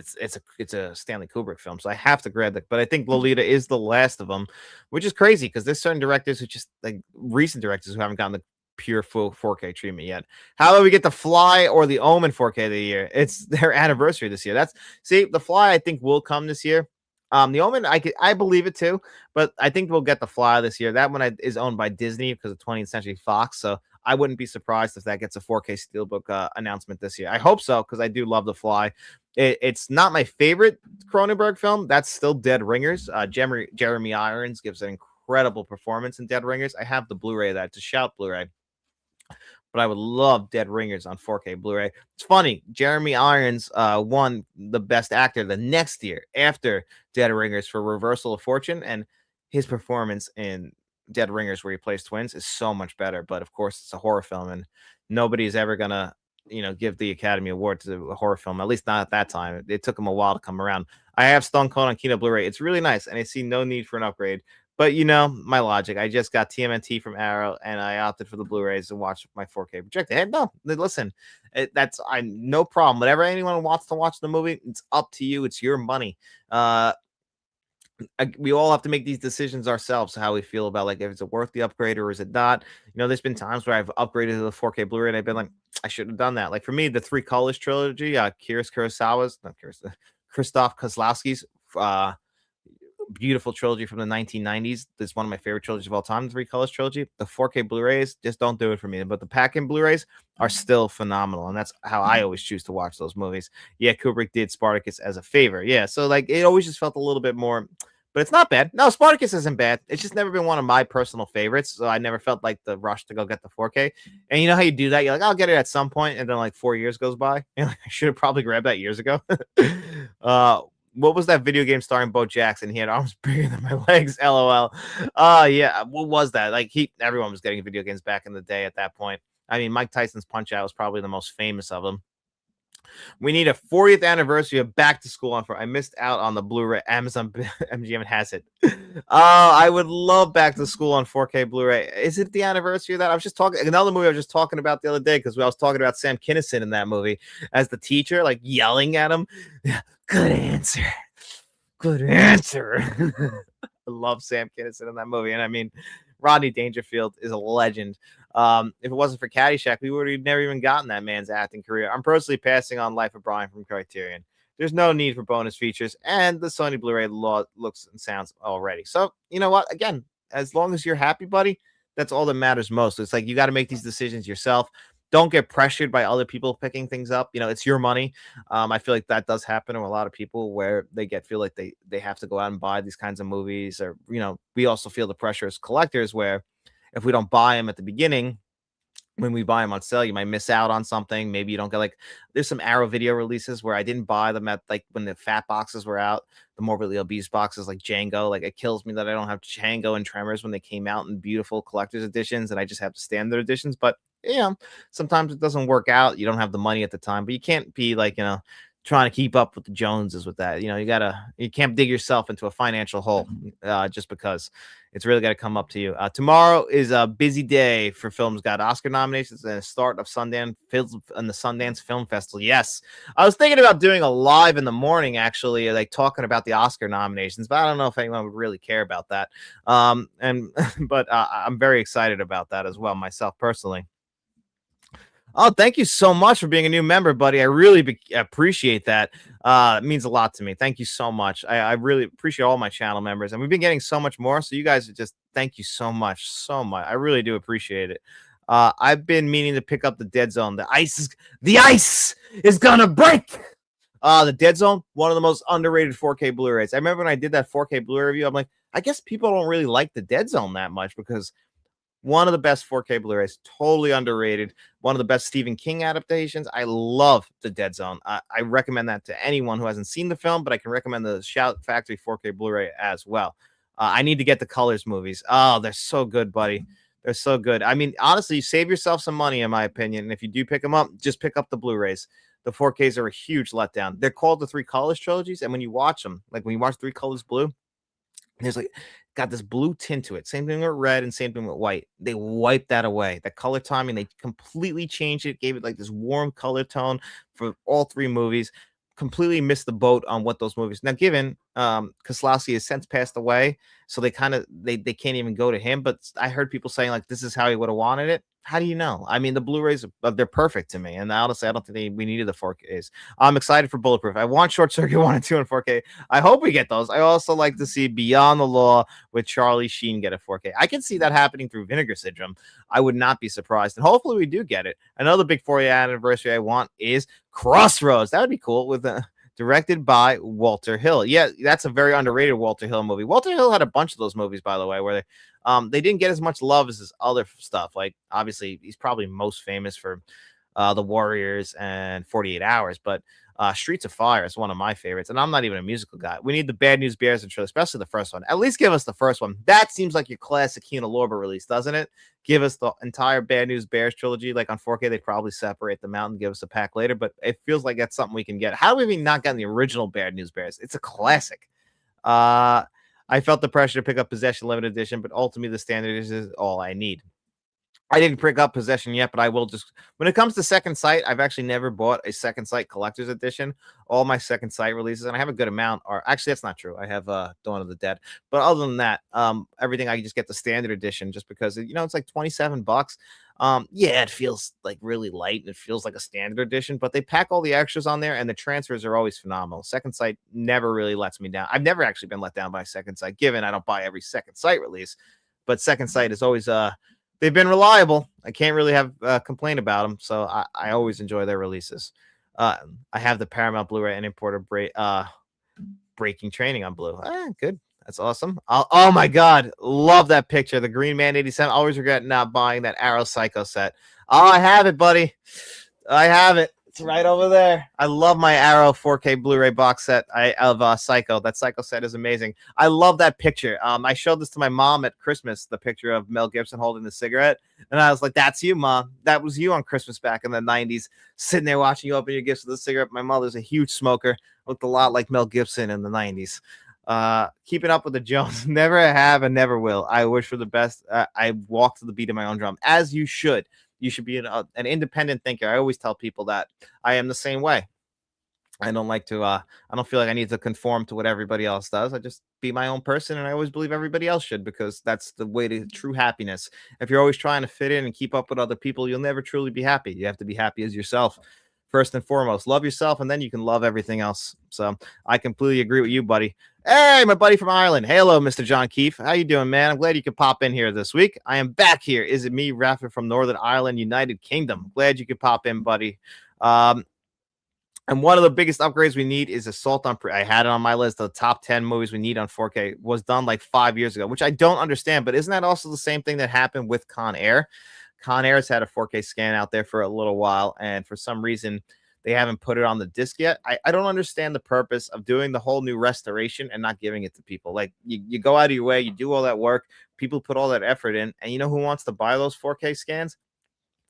a Stanley Kubrick film. So I have to grab it. But I think Lolita is the last of them, which is crazy because there's certain directors who just like recent directors who haven't gotten the pure full 4K treatment yet. How about we get The Fly or The Omen 4K of the year? It's their anniversary this year. The Fly I think will come this year. The Omen, I believe it too, but I think we'll get The Fly this year. That one is owned by Disney because of 20th Century Fox, so I wouldn't be surprised if that gets a 4K Steelbook announcement this year. I hope so because I do love The Fly. It's not my favorite Cronenberg film. That's still Dead Ringers. Jeremy Irons gives an incredible performance in Dead Ringers. I have the Blu-ray of that. It's a Shout Blu-ray. But I would love Dead Ringers on 4K Blu-ray. It's funny. Jeremy Irons won the Best Actor the next year after Dead Ringers for Reversal of Fortune, and his performance in Dead Ringers, where he plays twins, is so much better. But of course, it's a horror film, and nobody's ever gonna give the Academy Award to a horror film. At least not at that time. It took him a while to come around. I have Stone Cold on Kino Blu-ray. It's really nice, and I see no need for an upgrade. But my logic. I just got TMNT from Arrow, and I opted for the Blu-rays and watched my 4K projector. Hey, no, listen, no problem. Whatever anyone wants to watch the movie, it's up to you. It's your money. We all have to make these decisions ourselves. How we feel about like if it's worth the upgrade or is it not. There's been times where I've upgraded to the 4K Blu-ray, and I've been like, I should have done that. Like for me, the 3 Colors trilogy, Krzysztof Kozlowski's. Beautiful trilogy from the 1990s. It's one of my favorite trilogies of all time, the 3 Colors trilogy. The 4K Blu-rays just don't do it for me, but the pack-in Blu-rays are still phenomenal, and that's how I always choose to watch those movies. Yeah, Kubrick did Spartacus as a favor. Yeah, so like it always just felt a little bit more, but it's not bad. No, Spartacus isn't bad. It's just never been one of my personal favorites, so I never felt like the rush to go get the 4K. And you know how you do that? You're like, I'll get it at some point, and then like 4 years goes by, and like, I should have probably grabbed that years ago. What was that video game starring Bo Jackson? He had arms bigger than my legs. LOL. Yeah. What was that? Like everyone was getting video games back in the day at that point. I mean, Mike Tyson's Punch Out was probably the most famous of them. We need a 40th anniversary of Back to School on. I missed out on the Blu-ray. Amazon MGM has it. I would love Back to School on 4K Blu-ray. Is it the anniversary of that? I was just talking another movie I was just talking about the other day because I was talking about Sam Kinison in that movie as the teacher, like yelling at him. Good answer. Good answer. I love Sam Kinison in that movie, and I mean, Rodney Dangerfield is a legend. If it wasn't for Caddyshack, we would have never even gotten that man's acting career. I'm personally passing on Life of Brian from Criterion. There's no need for bonus features, and the Sony Blu-ray looks and sounds already. So, you know what? Again, as long as you're happy, buddy, that's all that matters most. It's like you got to make these decisions yourself. don't get pressured by other people picking things up. It's your money. I feel like that does happen to a lot of people where feel like they have to go out and buy these kinds of movies, or we also feel the pressure as collectors where if we don't buy them at the beginning, when we buy them on sale, you might miss out on something. Maybe you don't get, like, there's some Arrow video releases where I didn't buy them at, like, when the fat boxes were out, the morbidly obese boxes, like Django. Like, it kills me that I don't have Django and Tremors when they came out in beautiful collector's editions, and I just have the standard editions. But sometimes it doesn't work out. You don't have the money at the time, but you can't be like, trying to keep up with the Joneses with that. You can't dig yourself into a financial hole just because. It's really got to come up to you. Tomorrow is a busy day for films. Got Oscar nominations and a start of Sundance and the Sundance Film Festival. Yes, I was thinking about doing a live in the morning, actually, like talking about the Oscar nominations, but I don't know if anyone would really care about that. But I'm very excited about that as well, myself personally. Oh, thank you so much for being a new member, buddy. I really appreciate that. It means a lot to me. Thank you so much. I really appreciate all my channel members, and we've been getting so much more. So you guys are just, thank you so much, so much. I really do appreciate it. I've been meaning to pick up the Dead Zone. The ice is gonna break. The Dead Zone, one of the most underrated 4K Blu-rays. I remember when I did that 4K Blu-ray review, I'm like, I guess people don't really like the Dead Zone that much because one of the best 4K Blu-rays, totally underrated. One of the best Stephen King adaptations. I love The Dead Zone. I recommend that to anyone who hasn't seen the film, but I can recommend the Shout Factory 4K Blu-ray as well. I need to get the Colors movies. Oh, they're so good, buddy. They're so good. I mean, honestly, save yourself some money, in my opinion. And if you do pick them up, just pick up the Blu-rays. The 4Ks are a huge letdown. They're called the Three Colors trilogies, and when you watch them, like when you watch Three Colors Blue, there's like got this blue tint to it. Same thing with red and same thing with white. They wiped that away. That color timing, they completely changed it, gave it like this warm color tone for all three movies. Completely missed the boat on what those movies. Now, given Kieslowski has since passed away, so they can't even go to him. But I heard people saying like this is how he would have wanted it. How do you know? I mean, the Blu-rays they're perfect to me, and honestly, I don't think we needed the 4Ks. I'm excited for Bulletproof. I want Short Circuit 1 and 2 in 4K. I hope we get those. I also like to see Beyond the Law with Charlie Sheen get a 4K. I can see that happening through Vinegar Syndrome. I would not be surprised, and hopefully we do get it. Another big 4-year anniversary I want is Crossroads. That would be cool with directed by Walter Hill. Yeah, that's a very underrated Walter Hill movie. Walter Hill had a bunch of those movies, by the way, where they didn't get as much love as his other stuff. Like, obviously, he's probably most famous for The Warriors and 48 Hours, but Streets of Fire is one of my favorites, and I'm not even a musical guy. We need the Bad News Bears and especially the first one. At least give us the first one. That seems like your classic Kino Lorber release, doesn't it? Give us the entire Bad News Bears trilogy. Like on 4K, they'd probably separate them out and give us a pack later, but it feels like that's something we can get. How have we not gotten the original Bad News Bears? It's a classic. I felt the pressure to pick up Possession Limited Edition, but ultimately the standard is all I need. I didn't pick up Possession yet, but I will just, when it comes to Second Sight, I've actually never bought a Second Sight collector's edition. All my Second Sight releases, and I have a good amount, are actually, that's not true. I have Dawn of the Dead, but other than that, everything I just get the standard edition just because, it's like $27. Yeah, it feels like really light. It feels like a standard edition, but they pack all the extras on there and the transfers are always phenomenal. Second Sight never really lets me down. I've never actually been let down by Second Sight, given I don't buy every Second Sight release, but Second Sight is always, they've been reliable. I can't really have complaint about them, so I always enjoy their releases. I have the Paramount Blu-ray and importer Breaking Training on Blue. Good. That's awesome. Oh my God. Love that picture. The Green Man 87. Always regret not buying that Arrow Psycho set. Oh, I have it, buddy. I have it. It's right over there. I love my Arrow 4K Blu-ray box set of Psycho. That Psycho set is amazing. I love that picture. I showed this to my mom at Christmas, the picture of Mel Gibson holding the cigarette. And I was like, that's you, Mom. That was you on Christmas back in the 90s, sitting there watching you open your gifts with a cigarette. My mother's a huge smoker. Looked a lot like Mel Gibson in the 90s. Keeping up with the Jones. Never have and never will. I wish for the best. I walk to the beat of my own drum, as you should. You should be an independent thinker. I always tell people that. I am the same way. I don't like to, I don't feel like I need to conform to what everybody else does. I just be my own person, and I always believe everybody else should, because that's the way to true happiness. If you're always trying to fit in and keep up with other people, you'll never truly be happy. You have to be happy as yourself. First and foremost, love yourself, and then you can love everything else. So I completely agree with you, buddy. Hey, my buddy from Ireland. Hey, hello, Mr. John Keefe. How you doing, man? I'm glad you could pop in here this week. I am back here. Is it me, Rafa from Northern Ireland, United Kingdom? Glad you could pop in, buddy. Um, and one of the biggest upgrades we need is Assault on I had it on my list. The top 10 movies we need on 4K was done like 5 years ago, which I don't understand. But isn't that also the same thing that happened with Con Air? Con Air's had a 4K scan out there for a little while, and for some reason, they haven't put it on the disc yet. I don't understand the purpose of doing the whole new restoration and not giving it to people. Like you go out of your way, you do all that work, people put all that effort in, and you know who wants to buy those 4K scans?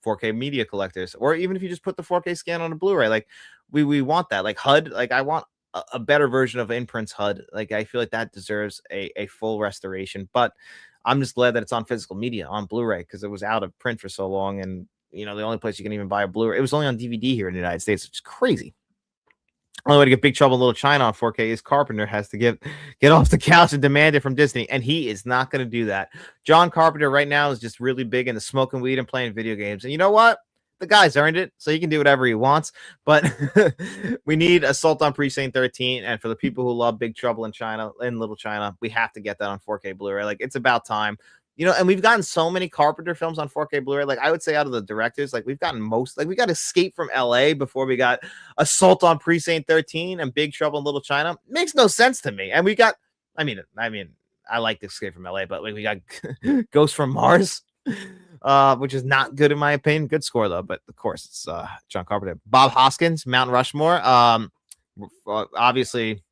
4K media collectors, or even if you just put the 4K scan on a Blu-ray, like we want that. Like HUD, like I want a better version of Imprint's HUD. Like I feel like that deserves a full restoration. But I'm just glad that it's on physical media on Blu-ray because it was out of print for so long, and the only place you can even buy a Blu-ray, it was only on DVD here in the United States, which is crazy. Only way to get Big Trouble in Little China on 4K is Carpenter has to get off the couch and demand it from Disney, and he is not going to do that. John Carpenter right now is just really big into smoking weed and playing video games, and you know what? The guy's earned it, so he can do whatever he wants. But we need Assault on Precinct 13, and for the people who love Big Trouble in Little China, we have to get that on 4K Blu-ray. Like it's about time. And we've gotten so many Carpenter films on 4K Blu-ray. Like I would say out of the directors, like we've gotten most, like we got Escape from LA before we got Assault on Precinct 13 and Big Trouble in Little China. Makes no sense to me. And we got, I mean, I like Escape from LA, but like we got Ghost from Mars, which is not good in my opinion. Good score though, but of course it's John Carpenter. Bob Hoskins, Mount Rushmore. Obviously,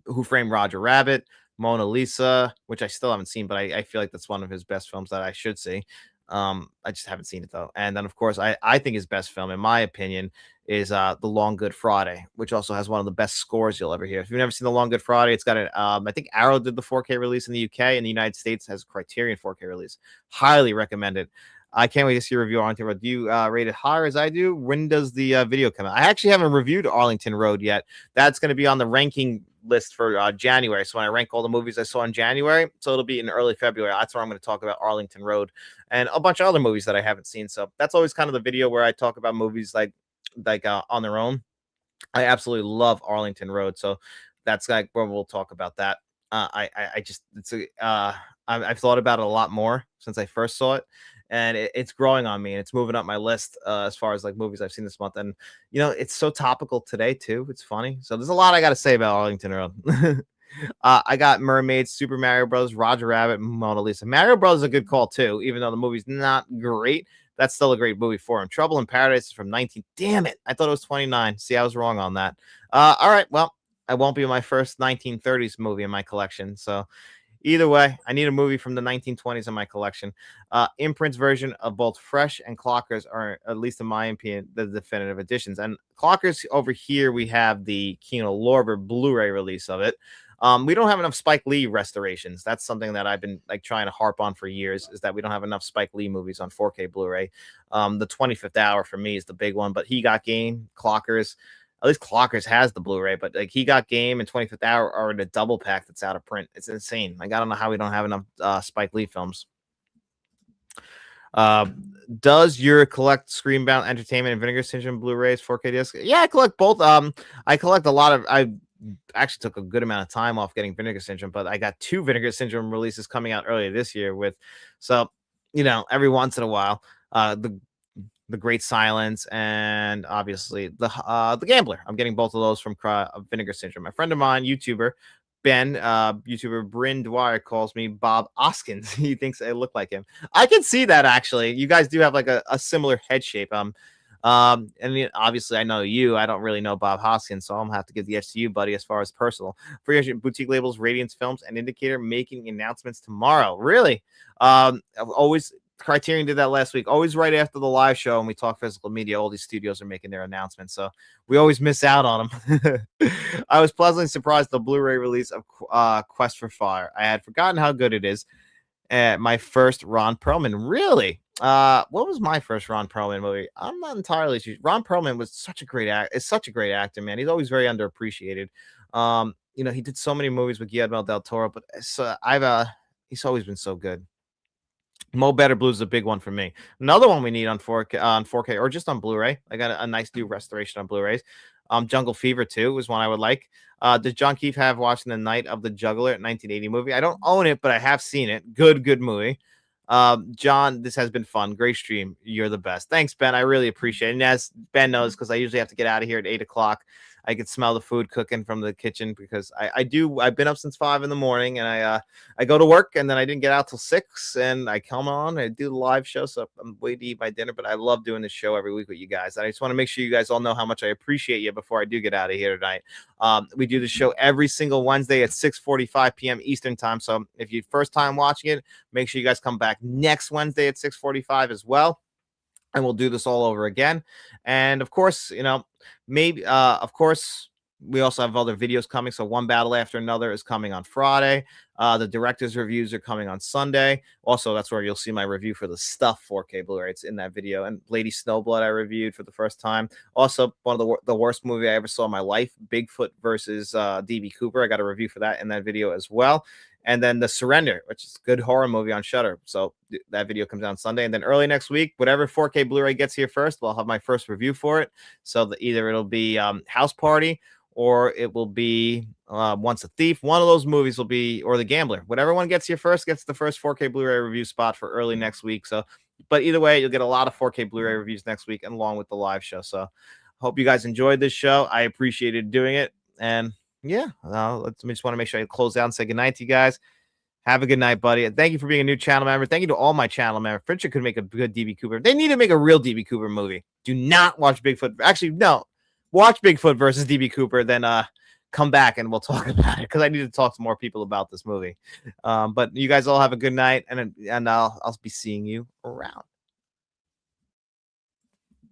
Who Framed Roger Rabbit, Mona Lisa, which I still haven't seen, but I feel like that's one of his best films that I should see. I just haven't seen it though. And then of course I think his best film, in my opinion, is The Long Good Friday, which also has one of the best scores you'll ever hear. If you've never seen The Long Good Friday, it's got an I think Arrow did the 4K release in the UK, and the United States has a Criterion 4K release. Highly recommended. I can't wait to see a review on it. Do you rate it higher as I do? When does the video come out? I actually haven't reviewed Arlington Road yet. That's going to be on the ranking list for January. So when I rank all the movies I saw in January, so it'll be in early February. That's where I'm going to talk about Arlington Road and a bunch of other movies that I haven't seen. So that's always kind of the video where I talk about movies like on their own. I absolutely love Arlington Road. So that's like where we'll talk about that. I just I've thought about it a lot more since I first saw it, and it's growing on me, and it's moving up my list as far as like movies I've seen this month. And it's so topical today too. It's funny. So there's a lot I got to say about Arlington Road. I got Mermaids, Super Mario Bros., Roger Rabbit, Mona Lisa. Mario Bros. Is a good call too, even though the movie's not great. That's still a great movie for him. Trouble in Paradise is from 19. Damn it. I thought it was 29. See, I was wrong on that. All right. Well, I won't be my first 1930s movie in my collection. So either way, I need a movie from the 1920s in my collection. Imprint's version of both Fresh and Clockers are, at least in my opinion, the definitive editions. And Clockers over here, we have the Kino Lorber Blu-ray release of it. We don't have enough Spike Lee restorations. That's something that I've been like trying to harp on for years, is that we don't have enough Spike Lee movies on 4K Blu-ray. The 25th Hour for me is the big one, but He Got Game, Clockers, at least Clockers has the Blu-ray, but like He Got Game and 25th Hour are in a double pack that's out of print. It's insane. Like I don't know how we don't have enough Spike Lee films. Does your collect Screenbound Entertainment and Vinegar Syndrome Blu-rays 4K disc? Yeah, I collect both. I collect a lot of. I actually took a good amount of time off getting Vinegar Syndrome, but I got 2 Vinegar Syndrome releases coming out earlier this year so every once in a while, the Great Silence and obviously the Gambler. I'm getting both of those from Vinegar Syndrome. A friend of mine, YouTuber Bryn Dwyer, calls me Bob Hoskins. He thinks I look like him. I can see that actually. You guys do have like a similar head shape. And obviously I know you. I don't really know Bob Hoskins, so I'm gonna have to give the edge to you, buddy, as far as personal. For your boutique labels, Radiance Films and Indicator making announcements tomorrow. Really? I've always Criterion did that last week. Always right after the live show, and we talk physical media, all these studios are making their announcements, so we always miss out on them. I was pleasantly surprised the Blu-ray release of Quest for Fire. I had forgotten how good it is. My first Ron Perlman, really? What was my first Ron Perlman movie? I'm not entirely sure. Ron Perlman was such a great is such a great actor, man. He's always very underappreciated. He did so many movies with Guillermo del Toro, but he's always been so good. Mo Better Blues is a big one for me. Another one we need on 4K or just on Blu-ray. I got a nice new restoration on Blu-rays. Jungle Fever 2 is one I would like. Does John Keefe have Watching the Night of the Juggler, 1980 movie? I don't own it, but I have seen it. Good movie. John, this has been fun. Great stream. You're the best. Thanks, Ben. I really appreciate it. And as Ben knows, because I usually have to get out of here at 8 o'clock, I can smell the food cooking from the kitchen because I've been up since 5 in the morning, and I go to work, and then I didn't get out till 6, and I come on, I do the live show. So I'm waiting to eat my dinner, but I love doing this show every week with you guys. And I just want to make sure you guys all know how much I appreciate you before I do get out of here tonight. We do the show every single Wednesday at 6:45 p.m. Eastern time. So if you're first time watching it, make sure you guys come back next Wednesday at 6:45 as well. And we'll do this all over again. And of course, of course, we also have other videos coming. So One Battle After Another is coming on Friday. The director's reviews are coming on Sunday. Also, that's where you'll see my review for the Stuff 4K Blu-ray. It's in that video. And Lady Snowblood I reviewed for the first time. Also, one of the worst movie I ever saw in my life, Bigfoot versus D.B. Cooper. I got a review for that in that video as well. And then The Surrender, which is a good horror movie on Shudder. So that video comes out on Sunday. And then early next week, whatever 4K Blu-ray gets here first, I'll have my first review for it. So either it'll be House Party or it will be Once a Thief. One of those movies will be, or The Gambler. Whatever one gets here first gets the first 4K Blu-ray review spot for early next week. So, but either way, you'll get a lot of 4K Blu-ray reviews next week and along with the live show. So hope you guys enjoyed this show. I appreciated doing it. And yeah, just want to make sure I close out and say goodnight to you guys. Have a good night, buddy. And thank you for being a new channel member. Thank you to all my channel members. Friendship could make a good DB Cooper. They need to make a real DB Cooper movie. Do not watch Bigfoot. Actually, no. Watch Bigfoot versus DB Cooper, then come back and we'll talk about it because I need to talk to more people about this movie. But you guys all have a good night, and I'll be seeing you around.